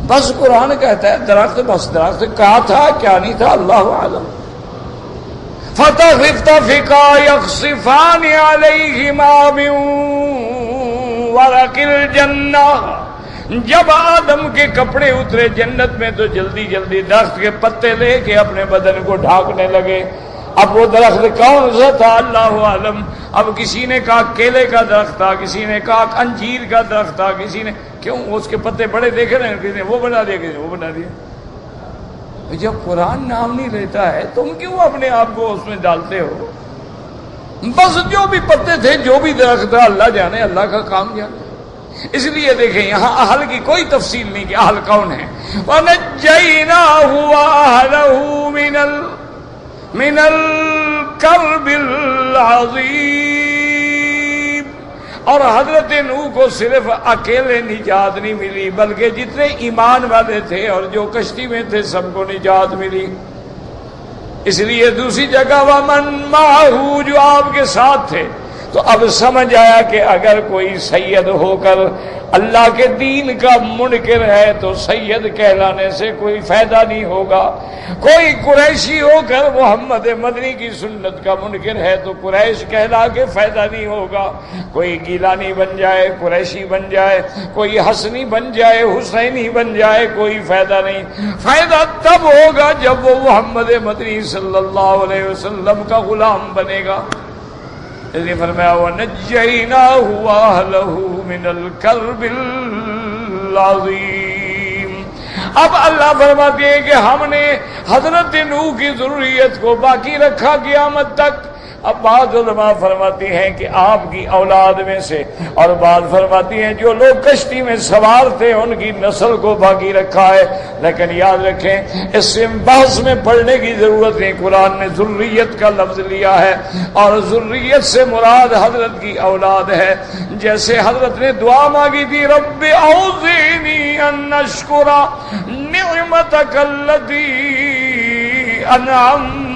بس قرآن کہتا ہے درخت، بس درخت کہا تھا کیا نہیں تھا اللہ عالم۔ فَتَخْتَفِقَا يَخْصِفَانِ عَلَيْهِمَا مِن وَرَقِ الْجَنَّةِ، جب آدم کے کپڑے اترے جنت میں تو جلدی جلدی درخت کے پتے لے کے اپنے بدن کو ڈھانکنے لگے۔ اب وہ درخت کون سا تھا اللہ عالم۔ اب کسی نے کہا کیلے کا درخت تھا، کسی نے کہا انجیر کا درخت تھا، کسی نے کیوں اس کے پتے بڑے دیکھے نا، کسی نے وہ بنا دیا، کسی نے وہ بنا دیا۔ جب قرآن نام نہیں لیتا ہے تم کیوں اپنے آپ کو اس میں ڈالتے ہو؟ بس جو بھی پتے تھے، جو بھی درخت تھا، اللہ جانے، اللہ کا کام جانے۔ اس لیے دیکھیں یہاں اہل کی کوئی تفصیل نہیں کہ اہل کون ہے۔ وَنَجَّيْنَاهُ وَأَهْلَهُ من الکرب العظیم، اور حضرت نوح کو صرف اکیلے نجات نہیں ملی بلکہ جتنے ایمان والے تھے اور جو کشتی میں تھے سب کو نجات ملی۔ اس لیے دوسری جگہ ومن معہ، جو آپ کے ساتھ تھے۔ تو اب سمجھ آیا کہ اگر کوئی سید ہو کر اللہ کے دین کا منکر ہے تو سید کہلانے سے کوئی فائدہ نہیں ہوگا۔ کوئی قریشی ہو کر محمد مدنی کی سنت کا منکر ہے تو قریش کہلا کے فائدہ نہیں ہوگا۔ کوئی گیلانی بن جائے، قریشی بن جائے، کوئی حسنی بن جائے، حسینی بن جائے، کوئی فائدہ نہیں۔ فائدہ تب ہوگا جب وہ محمد مدنی صلی اللہ علیہ وسلم کا غلام بنے گا۔ اس لیے فرمایا وَنَجَّيْنَاهُ وَأَهْلَهُ مِنَ الْكَرْبِ الْعَظِيمِ۔ اب اللہ فرماتے ہیں کہ ہم نے حضرت نوح کی ذریت کو باقی رکھا قیامت تک۔ اب بعض علماء فرماتی ہیں کہ آپ کی اولاد میں سے، اور بعض فرماتی ہیں جو لوگ کشتی میں سوار تھے ان کی نسل کو باقی رکھا ہے۔ لیکن یاد رکھیں اس سے بحث میں پڑھنے کی ضرورت نہیں، قرآن نے ذریت کا لفظ لیا ہے اور ذریت سے مراد حضرت کی اولاد ہے۔ جیسے حضرت نے دعا مانگی تھی رب اوزعنی ان اشکر نعمتک التی انعمت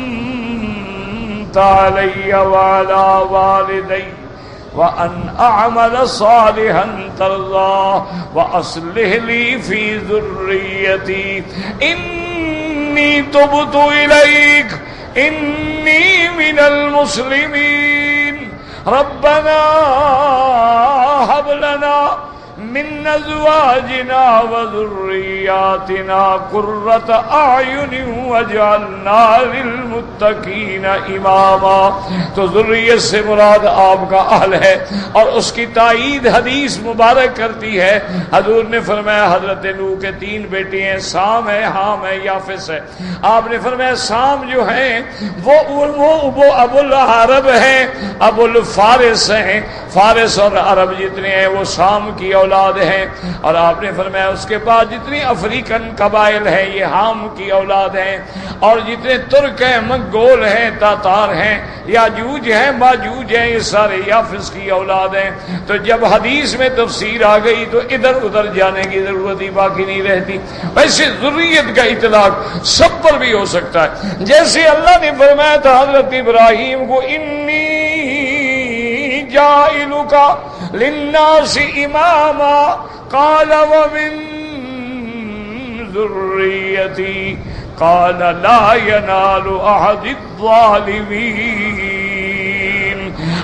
علی وعلی والدی وَأَنْ أَعْمَلَ صَالِحًا تَرْضَاهُ وَأَصْلِحْ لِي فِي ذُرِّيَّتِي إِنِّي تُبْتُ إِلَيْكَ إِنِّي مِنَ الْمُسْلِمِينَ رَبَّنَا هَبْ لَنَا من ازواجنا وذرياتنا قرة اعین واجعلنا للمتقین اماما۔ تو ذریت سے مراد آپ کا اہل ہے، اور اس کی تائید حدیث مبارک کرتی ہے۔ حضور نے فرمایا حضرت نوح کے 3 بیٹے ہیں، سام ہے، حام ہے، یافس ہے۔ آپ نے فرمایا سام جو ہیں وہ ابو العرب ہیں، ابو الفارس ہیں، فارس اور عرب جتنے ہیں وہ سام کی اولاد ہیں۔ اور آپ نے فرمایا اس کے بعد جتنی افریقن قبائل ہیں یہ حام کی اولاد ہیں، اور جتنے ترک ہیں، منگول ہیں، تاتار ہیں، یاجوج ہیں، ماجوج ہیں، یہ سارے یافس کی اولاد ہیں۔ تو جب حدیث میں تفسیر آ گئی تو ادھر ادھر جانے کی ضرورت ہی باقی نہیں رہتی۔ ویسے ذریت کا اطلاق سب پر بھی ہو سکتا ہے، جیسے اللہ نے فرمایا تھا حضرت ابراہیم کو انی جائلک للناس اماما قال ومن ذریتی قال لا ینال احد الظالمین۔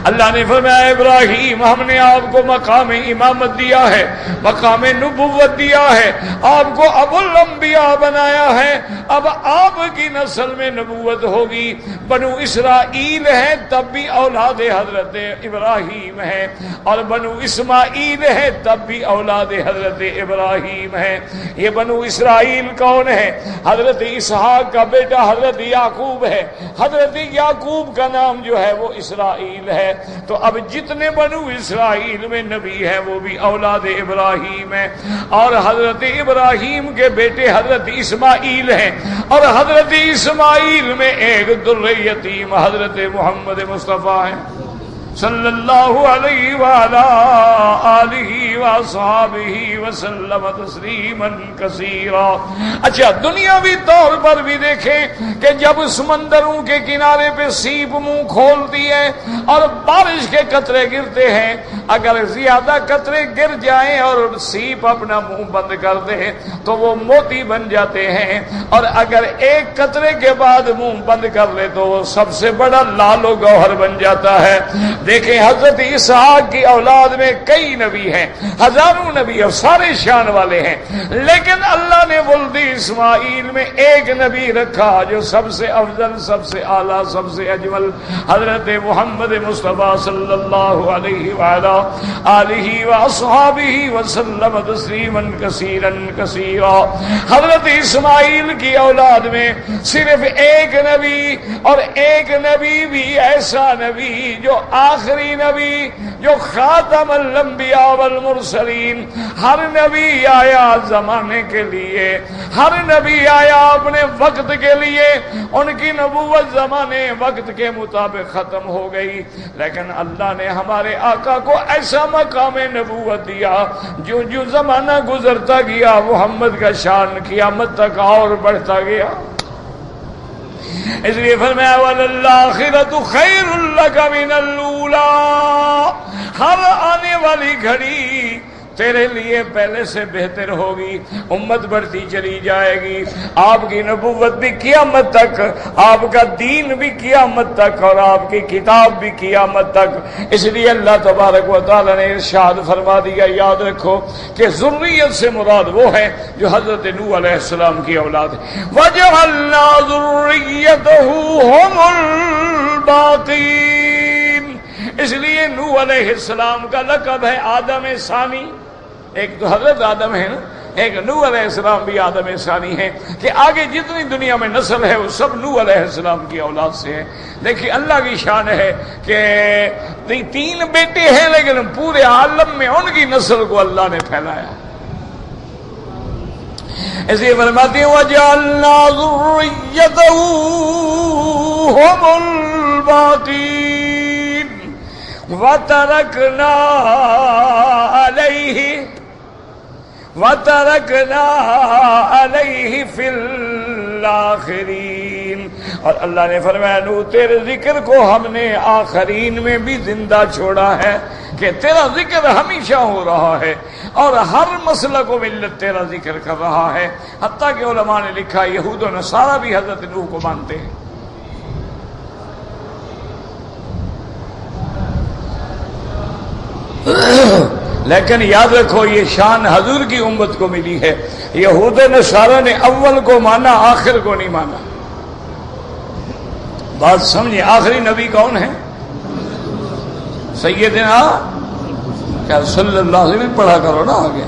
اللہ نے فرمایا ابراہیم ہم نے آپ کو مقام امامت دیا ہے، مقام نبوت دیا ہے، آپ کو ابو الانبیاء بنایا ہے۔ اب آپ کی نسل میں نبوت ہوگی۔ بنو اسرائیل ہیں تب بھی اولاد حضرت ابراہیم ہیں، اور بنو اسماعیل ہیں تب بھی اولاد حضرت ابراہیم ہیں۔ یہ بنو اسرائیل کون ہے؟ حضرت اسحاق کا بیٹا حضرت یعقوب ہے۔ حضرت یعقوب کا نام جو ہے وہ اسرائیل ہے۔ تو اب جتنے بنو اسرائیل میں نبی ہیں وہ بھی اولاد ابراہیم ہیں، اور حضرت ابراہیم کے بیٹے حضرت اسماعیل ہیں، اور حضرت اسماعیل میں ایک در یتیم حضرت محمد مصطفیٰ ہیں صلی اللہ علیہ وآلہ آلہ وأصحابه وسلم تسلیما کثیرا۔ اچھا دنیاوی طور پر بھی دیکھیں کہ جب سمندروں کے کنارے پہ سیپ منہ کھولتی ہے اور بارش کے قطرے گرتے ہیں، اگر زیادہ قطرے گر جائیں اور سیپ اپنا منہ بند کر دے تو وہ موتی بن جاتے ہیں، اور اگر ایک قطرے کے بعد منہ بند کر لے تو وہ سب سے بڑا لال و گوہر بن جاتا ہے۔ دیکھیں حضرت اسحاق کی اولاد میں کئی نبی ہیں، ہزاروں نبی اور سارے شان والے ہیں، لیکن اللہ نے ولد اسماعیل میں ایک نبی رکھا جو سب سے افضل، سب سے اعلیٰ، سب سے اجمل، حضرت محمد مصطفیٰ صلی اللہ علیہ وآلہ آلہ واصحابہ وسلم تسلیما کثیرا کثیرا۔ حضرت اسماعیل کی اولاد میں صرف ایک نبی، اور ایک نبی بھی ایسا نبی جو آخری نبی، جو خاتم الانبیاء والمرسلین۔ ہر نبی آیا زمانے کے لیے، ہر نبی آیا اپنے وقت کے لیے، ان کی نبوت زمانے وقت کے مطابق ختم ہو گئی، لیکن اللہ نے ہمارے آقا کو ایسا مقام نبوت دیا جو جو زمانہ گزرتا گیا محمد کا شان قیامت تک اور بڑھتا گیا۔ اس لیے فرمایا وَلَلْآخِرَةُ خَيْرٌ لَكَ مِنَ الْأُولَىٰ، ہر آنے والی گھڑی تیرے لیے پہلے سے بہتر ہوگی، امت بڑھتی چلی جائے گی، آپ کی نبوت بھی قیامت تک، آپ کا دین بھی قیامت تک، اور آپ کی کتاب بھی قیامت تک۔ اس لیے اللہ تبارک و تعالی نے ارشاد فرما دیا، یاد رکھو کہ ذریت سے مراد وہ ہے جو حضرت نوح علیہ السلام کی اولاد ہے۔ وَجَعَلْنَا ذُرِّيَّتَهُ هُمُ الْبَاقِينَ، اس لیے نوح علیہ السلام کا لقب ہے آدم ثانی۔ ایک تو حضرت آدم ہے نا، ایک نوح علیہ السلام بھی آدم ثانی ہے، کہ آگے جتنی دنیا میں نسل ہے وہ سب نوح علیہ السلام کی اولاد سے ہے۔ دیکھیے اللہ کی شان ہے کہ تین بیٹے ہیں لیکن پورے عالم میں ان کی نسل کو اللہ نے پھیلایا۔ اس لیے فرماتے ہیں وَجَعَلْنَا ذُرِّيَّتَهُ هُمُ الْبَاقِينَ وَتَرَكْنَا عَلَيْهِ فِي الْآخِرِينَ، اور اللہ نے فرمایا نو تیرے ذکر کو ہم نے آخرین میں بھی زندہ چھوڑا ہے، کہ تیرا ذکر ہمیشہ ہو رہا ہے اور ہر مسلک و ملت تیرا ذکر کر رہا ہے۔ حتیٰ کہ علماء نے لکھا یہود و نصارہ بھی حضرت نوح کو مانتے ہیں۔ لیکن یاد رکھو یہ شان حضور کی امت کو ملی ہے، یہود نصارہ نے اول کو مانا آخر کو نہیں مانا۔ بات سمجھے، آخری نبی کون ہے؟ سیدنا کیا صلی اللہ علیہ وسلم پڑھا کرو نا آگے،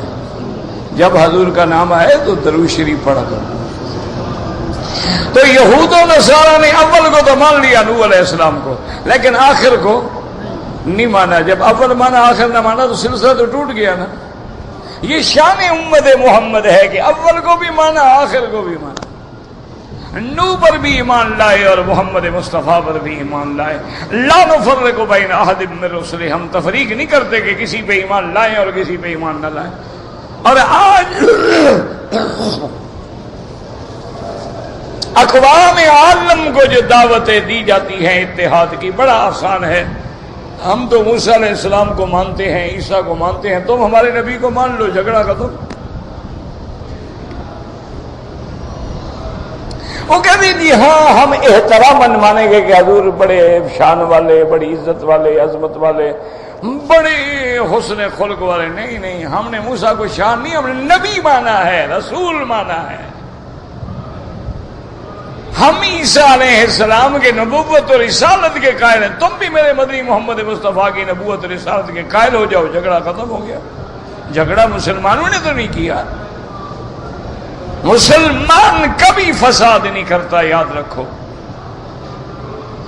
جب حضور کا نام آئے تو درود شریف پڑھا کرو۔ تو یہود و نصارہ نے اول کو تو مان لیا نوح علیہ السلام کو، لیکن آخر کو نہیں مانا۔ جب اول مانا آخر نہ مانا تو سلسلہ تو ٹوٹ گیا نا۔ یہ شان امت محمد ہے کہ اول کو بھی مانا آخر کو بھی مانا۔ نوح پر بھی ایمان لائے اور محمد مصطفیٰ پر بھی ایمان لائے۔ لا نفرق بین احد من رسلہ، ہم تفریق نہیں کرتے کہ کسی پہ ایمان لائیں اور کسی پہ ایمان نہ لائیں۔ اور آج اقوام عالم کو جو دعوتیں دی جاتی ہیں اتحاد کی، بڑا آسان ہے۔ ہم تو موسیٰ علیہ السلام کو مانتے ہیں، عیسیٰ کو مانتے ہیں، تم ہمارے نبی کو مان لو، جھگڑا ختم۔ وہ کہتے ہیں جی ہاں ہم احتراماً مانیں گے کہ حضور بڑے شان والے، بڑی عزت والے، عظمت والے، بڑے حسن خلق والے۔ نہیں نہیں، ہم نے موسیٰ کو شان نہیں، ہم نے نبی مانا ہے، رسول مانا ہے۔ ہم عیسیٰ علیہ السلام کے نبوت اور رسالت کے قائل ہیں، تم بھی میرے مدنی محمد مصطفیٰ کی نبوت اور رسالت کے قائل ہو جاؤ، جھگڑا ختم ہو گیا۔ جھگڑا مسلمانوں نے تو نہیں کیا، مسلمان کبھی فساد نہیں کرتا، یاد رکھو۔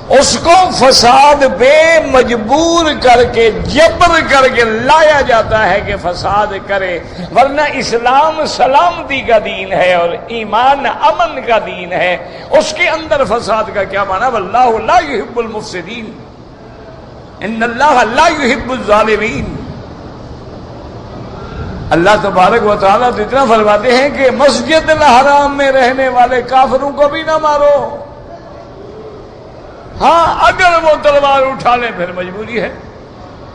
اس کو فساد بے مجبور کر کے، جبر کر کے لایا جاتا ہے کہ فساد کرے، ورنہ اسلام سلامتی کا دین ہے اور ایمان امن کا دین ہے۔ اس کے اندر فساد کا کیا معنی؟ واللہ لا يحب المفسدین، ان اللہ لا يحب الظالمین۔ اللہ تبارک و تعالیٰ تو اتنا فرماتے ہیں کہ مسجد الحرام میں رہنے والے کافروں کو بھی نہ مارو. ہاں اگر وہ تلوار اٹھا لیں پھر مجبوری ہے.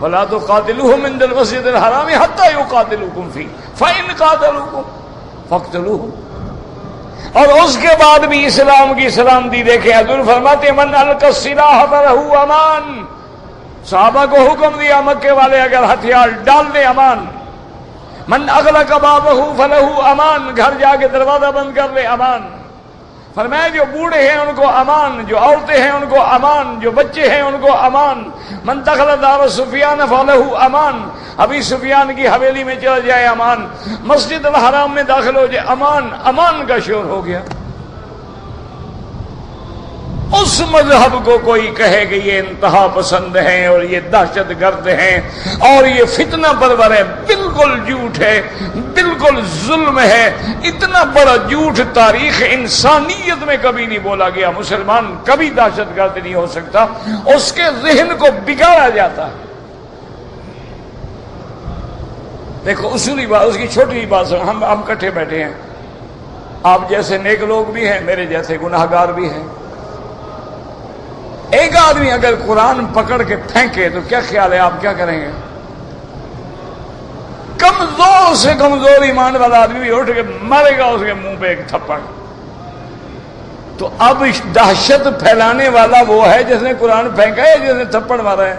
وَلَا تُقَاتِلُوهُمْ عِنْدَ الْمَسْجِدِ الْحَرَامِ حَتَّى يُقَاتِلُوكُمْ فِيهِ فَإِنْ قَاتَلُوكُمْ فَاقْتُلُوهُمْ. اور اس کے بعد بھی اسلام کی سلامتی دیکھیں. حضور فرماتے من القى السلاح فله امان. صحابہ کو حکم دیا مکے والے اگر ہتھیار ڈال دیں امان. من اغلق بابه فله امان. گھر جا کے دروازہ بند کر لے امان. فرمایا جو بوڑھے ہیں ان کو امان, جو عورتیں ہیں ان کو امان, جو بچے ہیں ان کو امان. من دخل دار سفیان فله امان. ابھی سفیان کی حویلی میں چلا جائے امان. مسجد الحرام میں داخل ہو جائے امان. امان کا شور ہو گیا. اس مذہب کو کوئی کہے کہ یہ انتہا پسند ہیں اور یہ دہشت گرد ہیں اور یہ فتنہ پرور ہے, بالکل جھوٹ ہے, بالکل ظلم ہے. اتنا بڑا جھوٹ تاریخ انسانیت میں کبھی نہیں بولا گیا. مسلمان کبھی دہشت گرد نہیں ہو سکتا. اس کے ذہن کو بگاڑا جاتا ہے. دیکھو اصولی بات, اس کی چھوٹی بات سن. ہم کٹھے بیٹھے ہیں, آپ جیسے نیک لوگ بھی ہیں, میرے جیسے گناہگار بھی ہیں. ایک آدمی اگر قرآن پکڑ کے پھینکے تو کیا خیال ہے, آپ کیا کریں گے؟ کمزور سے کمزور ایمان والا آدمی بھی اٹھ کے مارے گا اس کے منہ پہ ایک تھپڑ. تو اب دہشت پھیلانے والا وہ ہے جس نے قرآن پھینکا ہے, جس نے تھپڑ مارا ہے.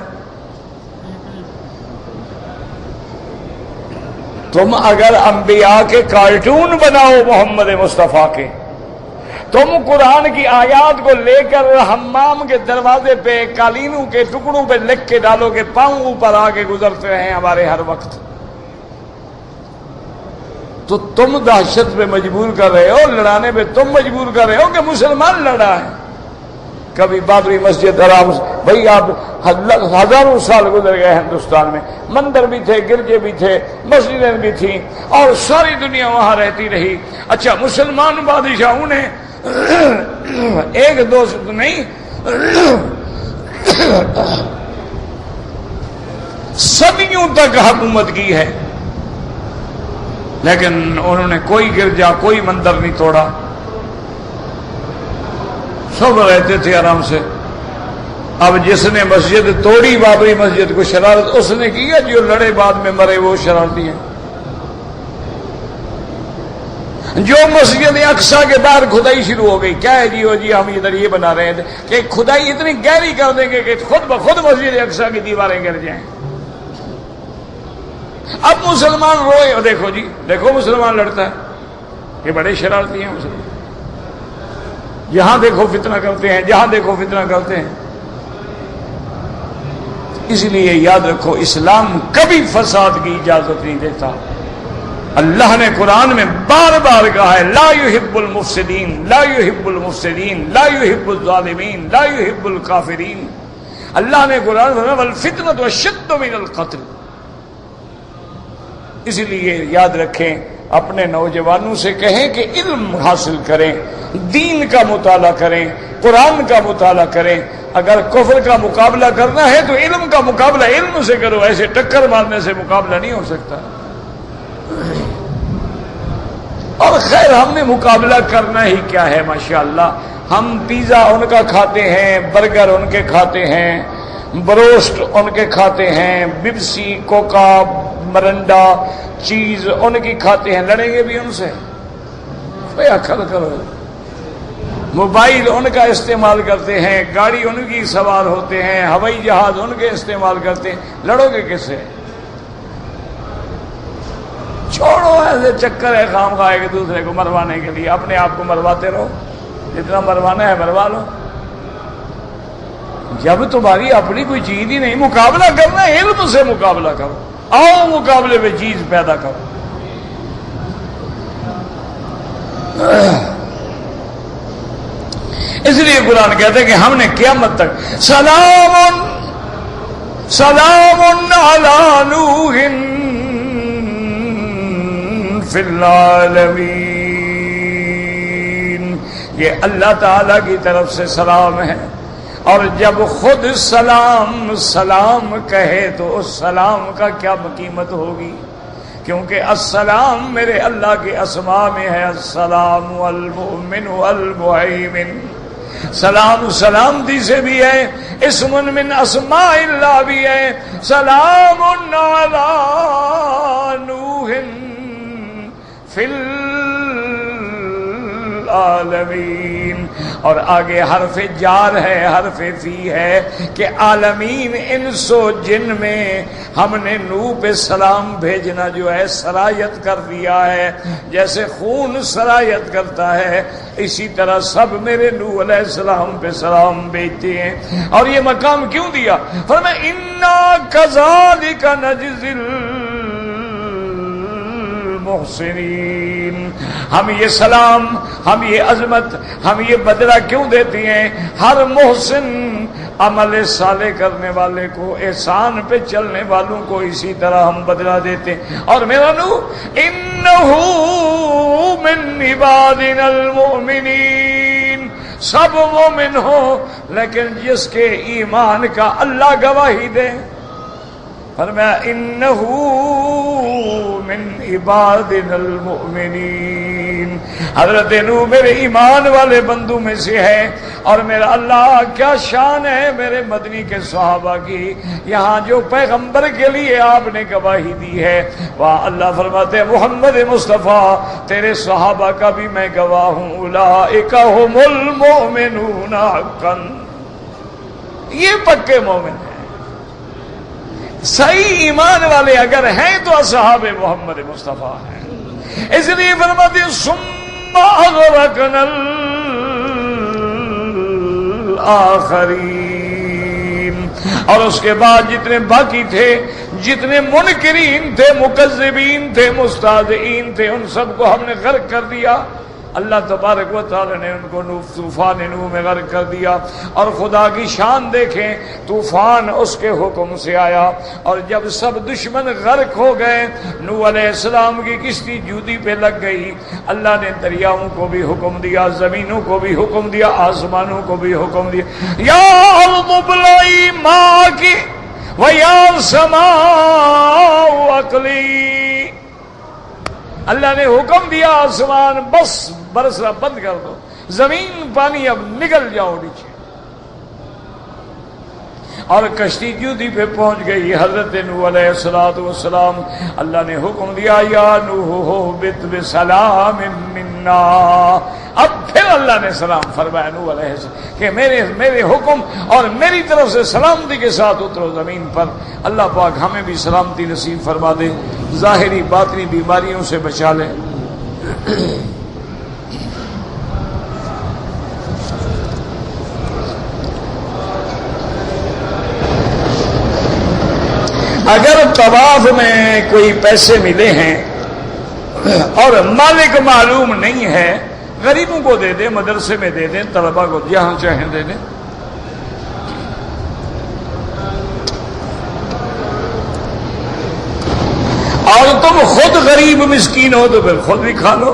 تم اگر انبیاء کے کارٹون بناؤ محمد مصطفیٰ کے, تم قرآن کی آیات کو لے کر حمام کے دروازے پہ قالینوں کے ٹکڑوں پہ لکھ کے ڈالو کہ پاؤں اوپر آ کے گزرتے ہیں ہمارے ہر وقت, تو تم دہشت پہ مجبور کر رہے ہو, لڑانے پہ تم مجبور کر رہے ہو کہ مسلمان لڑا ہے. کبھی بابری مسجد حرام, بھائی آپ ہزاروں سال گزر گئے ہندوستان میں, مندر بھی تھے, گرجے بھی تھے, مسجدیں بھی تھیں, اور ساری دنیا وہاں رہتی رہی. اچھا مسلمان بادشاہوں نے ایک دو نہیں صدیوں تک حکومت کی ہے, لیکن انہوں نے کوئی گرجا کوئی مندر نہیں توڑا. سب رہتے تھے آرام سے. اب جس نے مسجد توڑی بابری مسجد کو, شرارت اس نے کی ہے, جو لڑے بعد میں مرے وہ شرارتی ہیں. جو مسجد اقصی کے باہر کھدائی شروع ہو گئی, کیا ہے جی ہم ادھر یہ بنا رہے ہیں کہ کھدائی اتنی گہری کر دیں گے کہ خود بخود مسجد اقصی کی دیواریں گر جائیں. اب مسلمان روئے, دیکھو جی دیکھو مسلمان لڑتا ہے, یہ بڑے شرارتی ہیں مسلمان. یہاں دیکھو فتنہ کرتے ہیں, جہاں دیکھو فتنہ کرتے ہیں. اس لیے یاد رکھو اسلام کبھی فساد کی اجازت نہیں دیتا. اللہ نے قرآن میں بار بار کہا ہے لا يحب المفسدین, لا يحب المفسدین, لا يحب الظالمین, لا يحب الکافرین. اللہ نے قرآن میں والفتنة اشد من القتل. اس لیے یاد رکھیں, اپنے نوجوانوں سے کہیں کہ علم حاصل کریں, دین کا مطالعہ کریں, قرآن کا مطالعہ کریں. اگر کفر کا مقابلہ کرنا ہے تو علم کا مقابلہ علم سے کرو, ایسے ٹکر مارنے سے مقابلہ نہیں ہو سکتا. اور خیر ہم نے مقابلہ کرنا ہی کیا ہے, ماشاءاللہ. ہم پیزا ان کا کھاتے ہیں, برگر ان کے کھاتے ہیں, بروسٹ ان کے کھاتے ہیں, بپسی, کوکا, مرنڈا, چیز ان کی کھاتے ہیں. لڑیں گے بھی ان سے؟ عقل کرو. موبائل ان کا استعمال کرتے ہیں, گاڑی ان کی سوار ہوتے ہیں, ہوائی جہاز ان کے استعمال کرتے ہیں. لڑو گے کس سے؟ چھوڑو ایسے چکر ہے خام خواہ ایک دوسرے کو مروانے کے لیے. اپنے آپ کو مرواتے رہو, جتنا مروانا ہے مروا لو. جب تمہاری اپنی کوئی چیز ہی نہیں, مقابلہ کرنا علم سے مقابلہ کرو. آؤ مقابلے میں چیز پیدا کرو. اس لیے قرآن کہتے ہیں کہ ہم نے قیامت تک سلام سلام علی نوح فی العالمین, یہ اللہ تعالی کی طرف سے سلام ہے. اور جب خود سلام سلام کہے تو اس سلام کا کیا قیمت ہوگی. کیونکہ السلام میرے اللہ کے اسماء میں ہے، السلام المؤمن المہیمن، سلام سلامتی سے بھی ہے، اسم من اسماء اللہ بھی ہے، سلام علی نوح فی العالمین، اور آگے حرف جار ہے، حرف فی ہے کہ عالمین انس و جن میں ہم نے نوح پہ سلام بھیجنا جو ہے سرایت کر دیا ہے، جیسے خون سرایت کرتا ہے اسی طرح سب میرے نوح علیہ السلام پہ سلام بھیجتے ہیں۔ اور یہ مقام کیوں دیا؟ فرمایا انا کذالک نجزی محسنین، ہم یہ سلام، ہم یہ عظمت، ہم یہ بدلہ کیوں دیتی ہیں؟ ہر محسن عمل صالح کرنے والے کو، احسان پہ چلنے والوں کو اسی طرح ہم بدلہ دیتے ہیں۔ اور میرا نوح انہو من عبادنا المؤمنین، سب مومن ہو لیکن جس کے ایمان کا اللہ گواہی دے، فرمایا انہو من عبادنا المؤمنین، حضرت نوح میرے ایمان والے بندوں میں سے ہے۔ اور میرا اللہ کیا شان ہے میرے مدنی کے صحابہ کی، یہاں جو پیغمبر کے لیے آپ نے گواہی دی ہے، وہاں اللہ فرماتے ہیں محمد مصطفیٰ تیرے صحابہ کا بھی میں گواہ ہوں، اولئک هم المؤمنون حقا، یہ پکے مومن ہیں، صحیح ایمان والے اگر ہیں تو اصحاب محمد مصطفیٰ ہیں۔ اس لیے فرماتے ہیں ثم اغرقنا الآخرین، اور اس کے بعد جتنے باقی تھے، جتنے منکرین تھے، مکذبین تھے، مستہزئین تھے، ان سب کو ہم نے غرق کر دیا۔ اللہ تبارک و تعالی نے ان کو طوفان نوح میں غرق کر دیا۔ اور خدا کی شان دیکھیں، طوفان اس کے حکم سے آیا، اور جب سب دشمن غرق ہو گئے، نوح علیہ السلام کی کشتی جودی پہ لگ گئی، اللہ نے دریاؤں کو بھی حکم دیا، زمینوں کو بھی حکم دیا، آسمانوں کو بھی حکم دیا، یا ارض ابلعی ماءک ویا سماء اقلعی، اللہ نے حکم دیا آسمان بس برسنا بند کر دو، زمین پانی اب نکل جاؤ نیچے، اور کشتی جودی پہ پہنچ گئی۔ حضرت نوح علیہ السلام اللہ نے حکم دیا یا نوح اہبط بسلام منا، اب پھر اللہ نے سلام فرمایا نوح علیہ السلام کہ میرے حکم اور میری طرف سے سلامتی کے ساتھ اترو زمین پر۔ اللہ پاک ہمیں بھی سلامتی نصیب فرما دے، ظاہری باطنی بیماریوں سے بچا لے۔ اگر طواف میں کوئی پیسے ملے ہیں اور مالک معلوم نہیں ہے، غریبوں کو دے دیں، مدرسے میں دے دیں، طلبا کو جہاں چاہیں دے دیں۔ اور تم خود غریب مسکین ہو تو پھر خود بھی کھا لو۔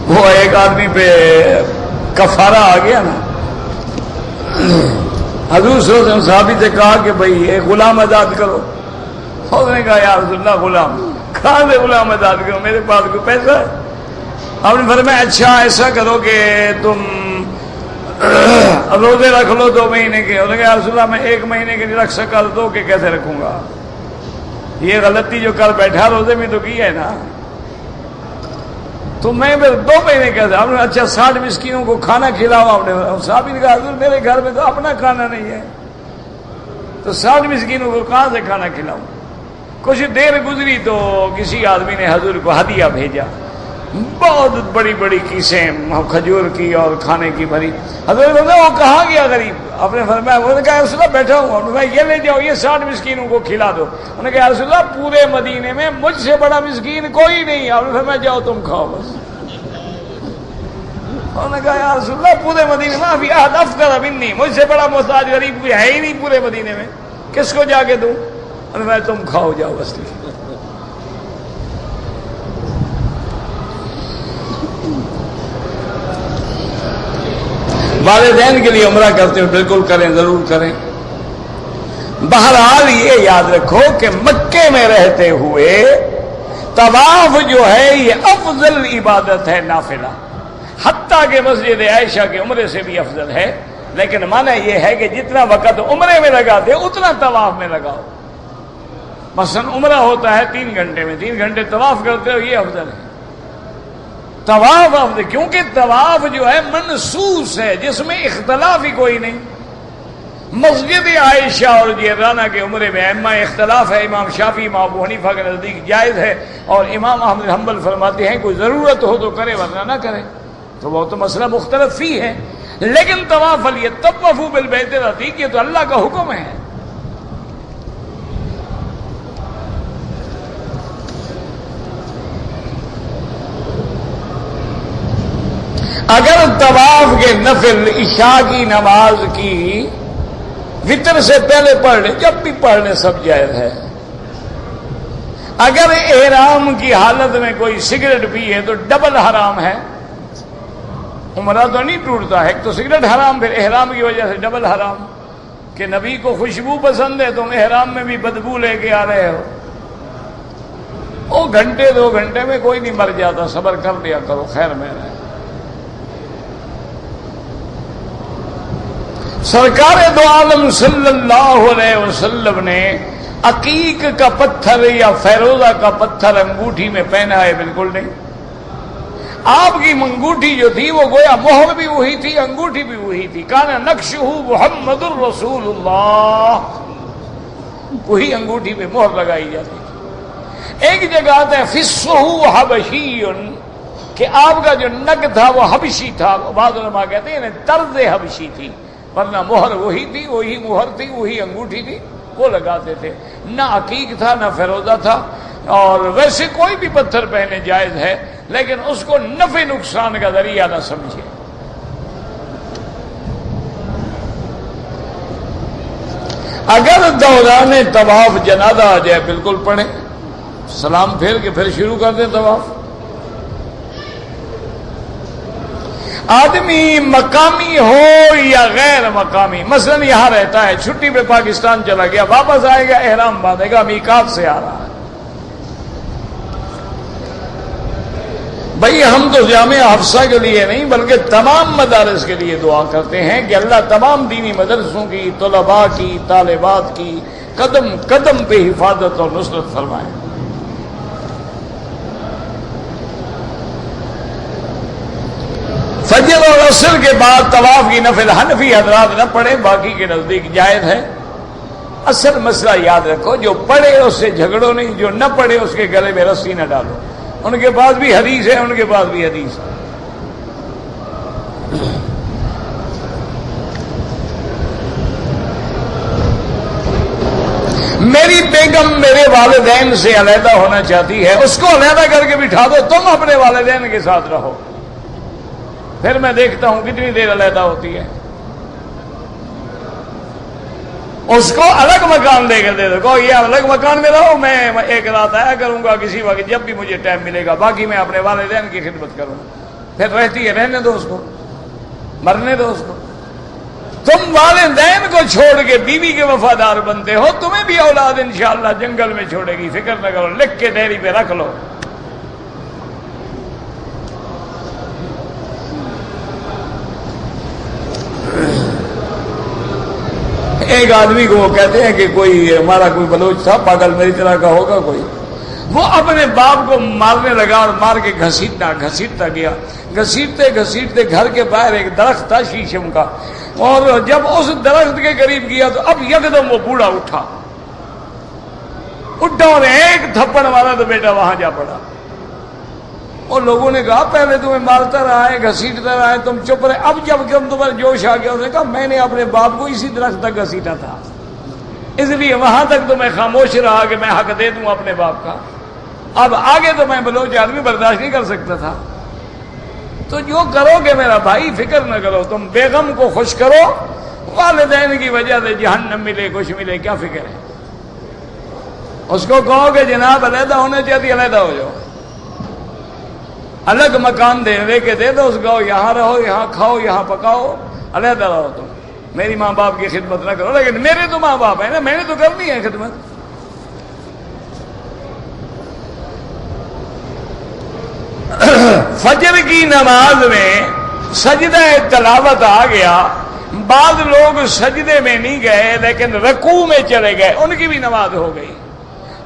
وہ ایک آدمی پہ کفارہ آ گیا نا، حضور صلی اللہ علیہ وسلم صحابی سے کہا کہ بھئی ایک غلام آزاد کرو، اس نے کہا یا رسول اللہ غلام کہاں سے غلام آزاد کرو، میرے پاس کوئی پیسہ ہے؟ آپ نے فرمایا اچھا ایسا کرو کہ تم روزے رکھ لو 2 مہینے کے۔ انہوں نے کہا یا رسول اللہ میں 1 مہینے کے نہیں رکھ سکا، 2 کے کیسے رکھوں گا؟ یہ غلطی جو کل بیٹھا روزے میں تو کی ہے نا، تو میں 2 مہینے کیسے؟ آپ نے اچھا 60 مسکینوں کو کھانا کھلاؤ۔ آپ نے صحابی نے کہا حضور میرے گھر میں تو اپنا کھانا نہیں ہے، تو 60 مسکینوں کو کہاں سے کھانا کھلاؤں؟ کچھ دیر گزری تو کسی آدمی نے حضور کو ہدیہ بھیجا، بہت بڑی بڑی کیسیں کھجور کی اور کھانے کی بھری۔ حضور نے وہ کہاں گیا غریب؟ آپ نے فرمایا، وہ نے کہا رسول اللہ بیٹھا ہوں۔ آپ نے کہا یہ لے جاؤ، یہ 60 مسکینوں کو کھلا دو۔ انہوں نے کہا رسول اللہ پورے مدینے میں مجھ سے بڑا مسکین کوئی نہیں۔ آپ نے فرمایا جاؤ تم کھاؤ بس۔ انہوں نے کہا یا رسول اللہ پورے مدینے میں ابھی احد افقر منی، مجھ سے بڑا محتاج غریب کوئی ہے ہی نہیں پورے مدینے میں، کس کو جا کے دوں؟ انہوں نے کہا تم کھاؤ جاؤ بس۔ والدین کے لیے عمرہ کرتے ہو بالکل کریں، ضرور کریں۔ بہرحال یہ یاد رکھو کہ مکے میں رہتے ہوئے طواف جو ہے یہ افضل عبادت ہے نافلہ، حتیٰ کہ مسجد عائشہ کے عمرے سے بھی افضل ہے، لیکن معنی یہ ہے کہ جتنا وقت عمرے میں لگاتے اتنا طواف میں لگاؤ۔ مثلا عمرہ ہوتا ہے 3 گھنٹے میں، 3 گھنٹے طواف کرتے ہو، یہ افضل ہے۔ طواف افضل کیونکہ طواف جو ہے منسوس ہے، جس میں اختلاف ہی کوئی نہیں۔ مسجد عائشہ اور جیرانہ کے عمرے میں ائمہ اختلاف ہے، امام شافعی امام ابو حنیفہ کے نزدیک جائز ہے، اور امام احمد حنبل فرماتے ہیں کوئی ضرورت ہو تو کرے ورنہ نہ کرے، تو وہ تو مسئلہ مختلف فی ہے۔ لیکن طواف لیطوفوا بالبیت العتیق یہ تو اللہ کا حکم ہے۔ اگر طواف کے نفل عشاء کی نماز کی وتر سے پہلے پڑھ لیں، جب بھی پڑھ لیں سب جائز ہے۔ اگر احرام کی حالت میں کوئی سگریٹ پیے تو ڈبل حرام ہے، عمرہ تو نہیں ٹوٹتا ہے، ایک تو سگریٹ حرام، پھر احرام کی وجہ سے ڈبل حرام کہ نبی کو خوشبو پسند ہے، تم احرام میں بھی بدبو لے کے آ رہے ہو۔ وہ گھنٹے 2 گھنٹے میں کوئی نہیں مر جاتا، صبر کر لیا کرو، خیر میں رہے۔ سرکار دو عالم صلی اللہ علیہ وسلم نے عقیق کا پتھر یا فیروزہ کا پتھر انگوٹھی میں پہنا ہے؟ بالکل نہیں۔ آپ کی انگوٹھی جو تھی وہ گویا مہر بھی وہی تھی، انگوٹھی بھی وہی تھی، کانا نقشہ محمد الرسول اللہ، وہی انگوٹھی پہ مہر لگائی جاتی تھی۔ ایک جگہ آتا ہے فصہ حبشی کہ آپ کا جو نگ تھا وہ حبشی تھا، بعض علماء کہتے ہیں طرز حبشی تھی، ورنہ مہر وہی تھی، وہی مہر تھی، وہی انگوٹھی تھی، وہ لگاتے تھے۔ نہ عقیق تھا نہ فیروزہ تھا، اور ویسے کوئی بھی پتھر پہنے جائز ہے، لیکن اس کو نفع نقصان کا ذریعہ نہ سمجھے۔ اگر دوران طواف جنازہ آ جائے بالکل پڑھیں، سلام پھیر کے پھر شروع کر دیں طواف۔ آدمی مقامی ہو یا غیر مقامی، مثلا یہاں رہتا ہے، چھٹی پہ پاکستان چلا گیا، واپس آئے گا احرام باندھے گا، میقات سے آ رہا ہے۔ بھئی ہم تو جامعہ حفصہ کے لیے نہیں بلکہ تمام مدارس کے لیے دعا کرتے ہیں کہ اللہ تمام دینی مدرسوں کی، طلباء کی، طالبات کی قدم قدم پہ حفاظت اور نصرت فرمائیں۔ فجر اور عصر کے بعد طواف کی نفل حنفی حضرات نہ پڑھیں، باقی کے نزدیک جائز ہے۔ اصل مسئلہ یاد رکھو، جو پڑھے اس سے جھگڑو نہیں، جو نہ پڑھے اس کے گلے میں رسی نہ ڈالو۔ ان کے پاس بھی حدیث ہے، ان کے پاس بھی حدیث ہے۔ میری بیگم میرے والدین سے علیحدہ ہونا چاہتی ہے، اس کو علیحدہ کر کے بٹھا دو، تم اپنے والدین کے ساتھ رہو، پھر میں دیکھتا ہوں کتنی دیر علیحدہ ہوتی ہے۔ اس کو الگ مکان دے کے دے دو، کہو یہ الگ مکان میں رہو، میں ایک رات آیا کروں گا کسی وقت جب بھی مجھے ٹائم ملے گا، باقی میں اپنے والدین کی خدمت کروں گا۔ پھر رہتی ہے، رہنے دو اس کو، مرنے دو اس کو۔ تم والدین کو چھوڑ کے بیوی کے وفادار بنتے ہو، تمہیں بھی اولاد انشاءاللہ جنگل میں چھوڑے گی، فکر نہ کرو، لکھ کے ڈیری پہ رکھ لو۔ ایک آدمی کو وہ کہتے ہیں کہ کوئی ہمارا کوئی بلوچ تھا، پاگل میری طرح کا ہوگا کوئی، وہ اپنے باپ کو مارنے لگا اور مار کے گھسیٹتا گیا، گھسیٹتے گھسیٹتے گھر کے باہر ایک درخت تھا شیشم کا، اور جب اس درخت کے قریب گیا تو اب یکدم وہ بوڑھا اٹھا اور ایک تھپڑ مارا تو بیٹا وہاں جا پڑا۔ اور لوگوں نے کہا پہلے تمہیں مارتا رہا ہے، گھسیٹتا رہا ہے، تم چپ رہے، اب جب تمہارے جوش آ گیا، اس نے کہا میں نے اپنے باپ کو اسی درخت تک گھسیٹا تھا، اس لیے وہاں تک تو میں خاموش رہا کہ میں حق دے دوں اپنے باپ کا، اب آگے تو میں بلوچ آدمی برداشت نہیں کر سکتا تھا۔ تو جو کرو گے میرا بھائی فکر نہ کرو، تم بیگم کو خوش کرو، والدین کی وجہ سے جہنم ملے کچھ ملے کیا فکر ہے۔ اس کو کہو کہ جناب علیحدہ ہونے چاہتی علیحدہ ہو جاؤ، الگ مکان دے کے دے دو، اس کو یہاں رہو، یہاں کھاؤ، یہاں پکاؤ، علیحدہ رہو تم۔ میری ماں باپ کی خدمت نہ کرو، لیکن میرے تو ماں باپ ہیں نا، میں نے تو کرنی ہے خدمت۔ فجر کی نماز میں سجدہ تلاوت آ گیا، بعض لوگ سجدے میں نہیں گئے لیکن رکوع میں چلے گئے، ان کی بھی نماز ہو گئی۔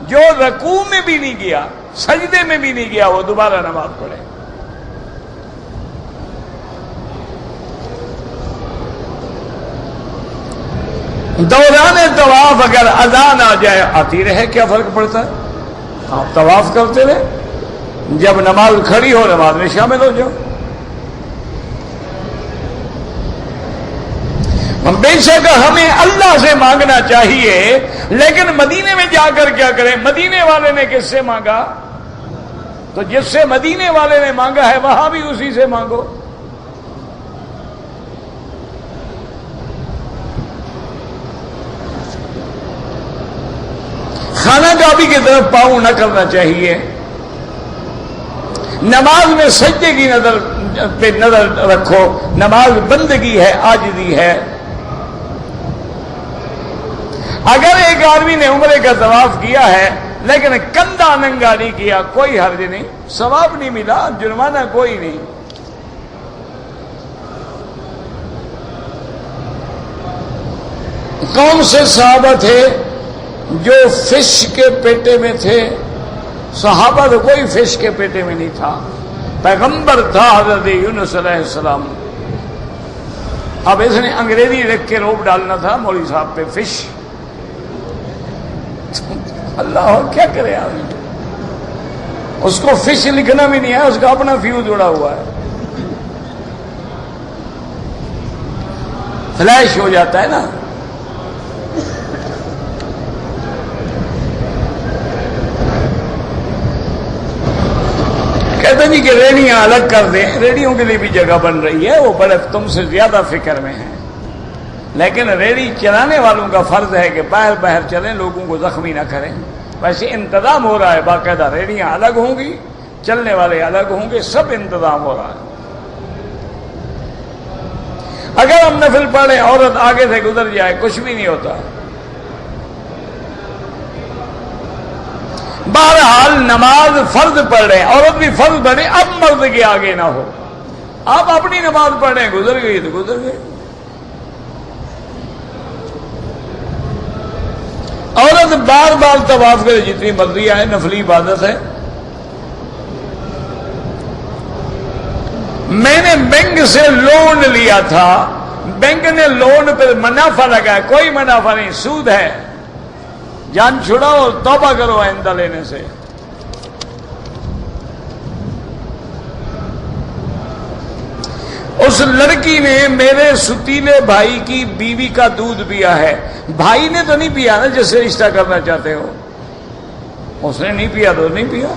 جو رکوع میں بھی نہیں گیا، سجدے میں بھی نہیں گیا، وہ دوبارہ نماز پڑھے۔ دوران طواف اگر اذان آ جائے آتی رہے، کیا فرق پڑتا ہے؟ آپ طواف کرتے رہے، جب نماز کھڑی ہو نماز میں شامل ہو جاؤ۔ بے شک ہمیں اللہ سے مانگنا چاہیے، لیکن مدینے میں جا کر کیا کریں؟ مدینے والے نے کس سے مانگا؟ تو جس سے مدینے والے نے مانگا ہے وہاں بھی اسی سے مانگو۔ خانہ کعبہ کی طرف پاؤں نہ کرنا چاہیے۔ نماز میں سجدے کی نظر پہ نظر رکھو، نماز بندگی ہے، عاجزی ہے۔ اگر ایک آدمی نے عمرے کا طواف کیا ہے لیکن کندھا ننگا نہیں کیا، کوئی حرج نہیں، ثواب نہیں ملا، جرمانہ کوئی نہیں۔ کون سے صحابہ تھے جو فش کے پیٹے میں تھے؟ صحابہ تو کوئی فش کے پیٹے میں نہیں تھا، پیغمبر تھا حضرت یونس علیہ السلام۔ اب اس نے انگریزی لکھ کے روپ ڈالنا تھا مولوی صاحب پہ، فش۔ اللہ کیا کرے آدمی، اس کو فش لکھنا بھی نہیں ہے، اس کا اپنا فیوز اڑا ہوا ہے، فلیش ہو جاتا ہے نا۔ کہتے نہیں کہ ریڑیاں الگ کر دیں، ریڑیوں کے لیے بھی جگہ بن رہی ہے، وہ بڑے تم سے زیادہ فکر میں ہیں، لیکن ریڑی چلانے والوں کا فرض ہے کہ باہر باہر چلیں، لوگوں کو زخمی نہ کریں۔ ویسے انتظام ہو رہا ہے، باقاعدہ ریڑیاں الگ ہوں گی، چلنے والے الگ ہوں گے، سب انتظام ہو رہا ہے۔ اگر ہم نفل پڑھیں، عورت آگے سے گزر جائے، کچھ بھی نہیں ہوتا۔ بہرحال نماز فرض پڑھ رہے ہیں، عورت بھی فرض پڑھے، اب مرد کے آگے نہ ہو، آپ اپنی نماز پڑھ رہے ہیں، گزر گئی تو گزر گئی۔ عورت بار بار طواف کرے، جتنی مرضی آئے، نفلی عبادت ہے۔ میں نے بینک سے لون لیا تھا، بینک نے لون پر منافع لگایا، کوئی منافع نہیں، سود ہے، جان چھڑاؤ، توبہ کرو آئندہ لینے سے۔ اس لڑکی نے میرے ستیلے بھائی کی بیوی کا دودھ پیا ہے، بھائی نے تو نہیں پیا نا جس سے رشتہ کرنا چاہتے ہو، اس نے نہیں پیا تو نہیں پیا،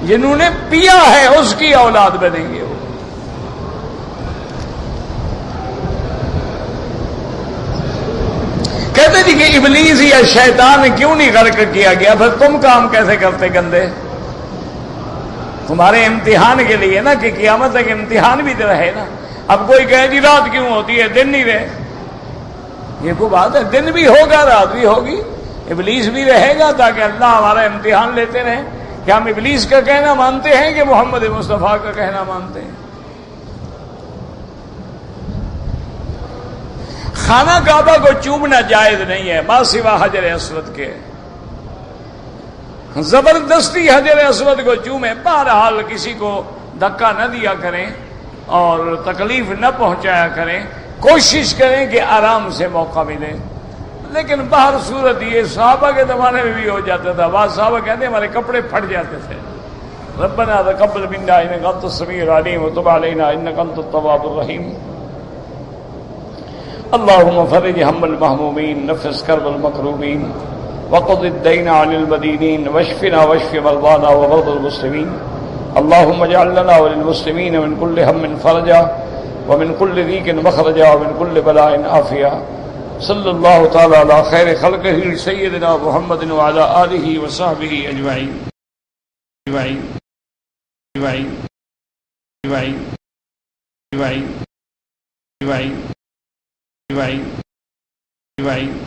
جنہوں نے پیا ہے اس کی اولاد بنیں گے وہ۔ کہتے جی کہ ابلیس یا شیطان کیوں نہیں غرق کیا گیا؟ پھر تم کام کیسے کرتے گندے؟ تمہارے امتحان کے لیے نا، کہ قیامت تک امتحان بھی تو رہے نا۔ اب کوئی کہے جی رات کیوں ہوتی ہے، دن نہیں رہے، یہ کوئی بات ہے؟ دن بھی ہوگا، رات بھی ہوگی، ابلیس بھی رہے گا، تاکہ اللہ ہمارا امتحان لیتے رہیں کہ ہم ابلیس کا کہنا مانتے ہیں کہ محمد مصطفیٰ کا کہنا مانتے ہیں۔ خانہ کعبہ کو چومنا جائز نہیں ہے، ما سوا حجر اسود کے، زبردستی حجر اسود کو چومیں، بہرحال کسی کو دھکا نہ دیا کریں اور تکلیف نہ پہنچایا کریں، کوشش کریں کہ آرام سے موقع ملے۔ لیکن باہر صورت یہ صحابہ کے زمانے میں بھی ہو جاتا تھا، بعض صحابہ کہتے ہیں ہمارے کپڑے پھٹ جاتے تھے۔ ربنا تقبل منا انک انت السمیع العلیم وتب علینا انک انت التواب الرحیم۔ اللهم فرج هم المهمومين، نفس كرب المكروبين، وقض الدين عن المدينين، واشفنا واشف مرضانا ومرضى المسلمين۔ اللهم اجعل لنا وللمسلمين من كل هم فرجا، ومن كل ضيق مخرجا، ومن كل بلاء عافيا۔ صلی اللہ تعالی علی خیر خلقہ سیدنا محمد وعلی آلہ وصحبہ اجمعین۔ divine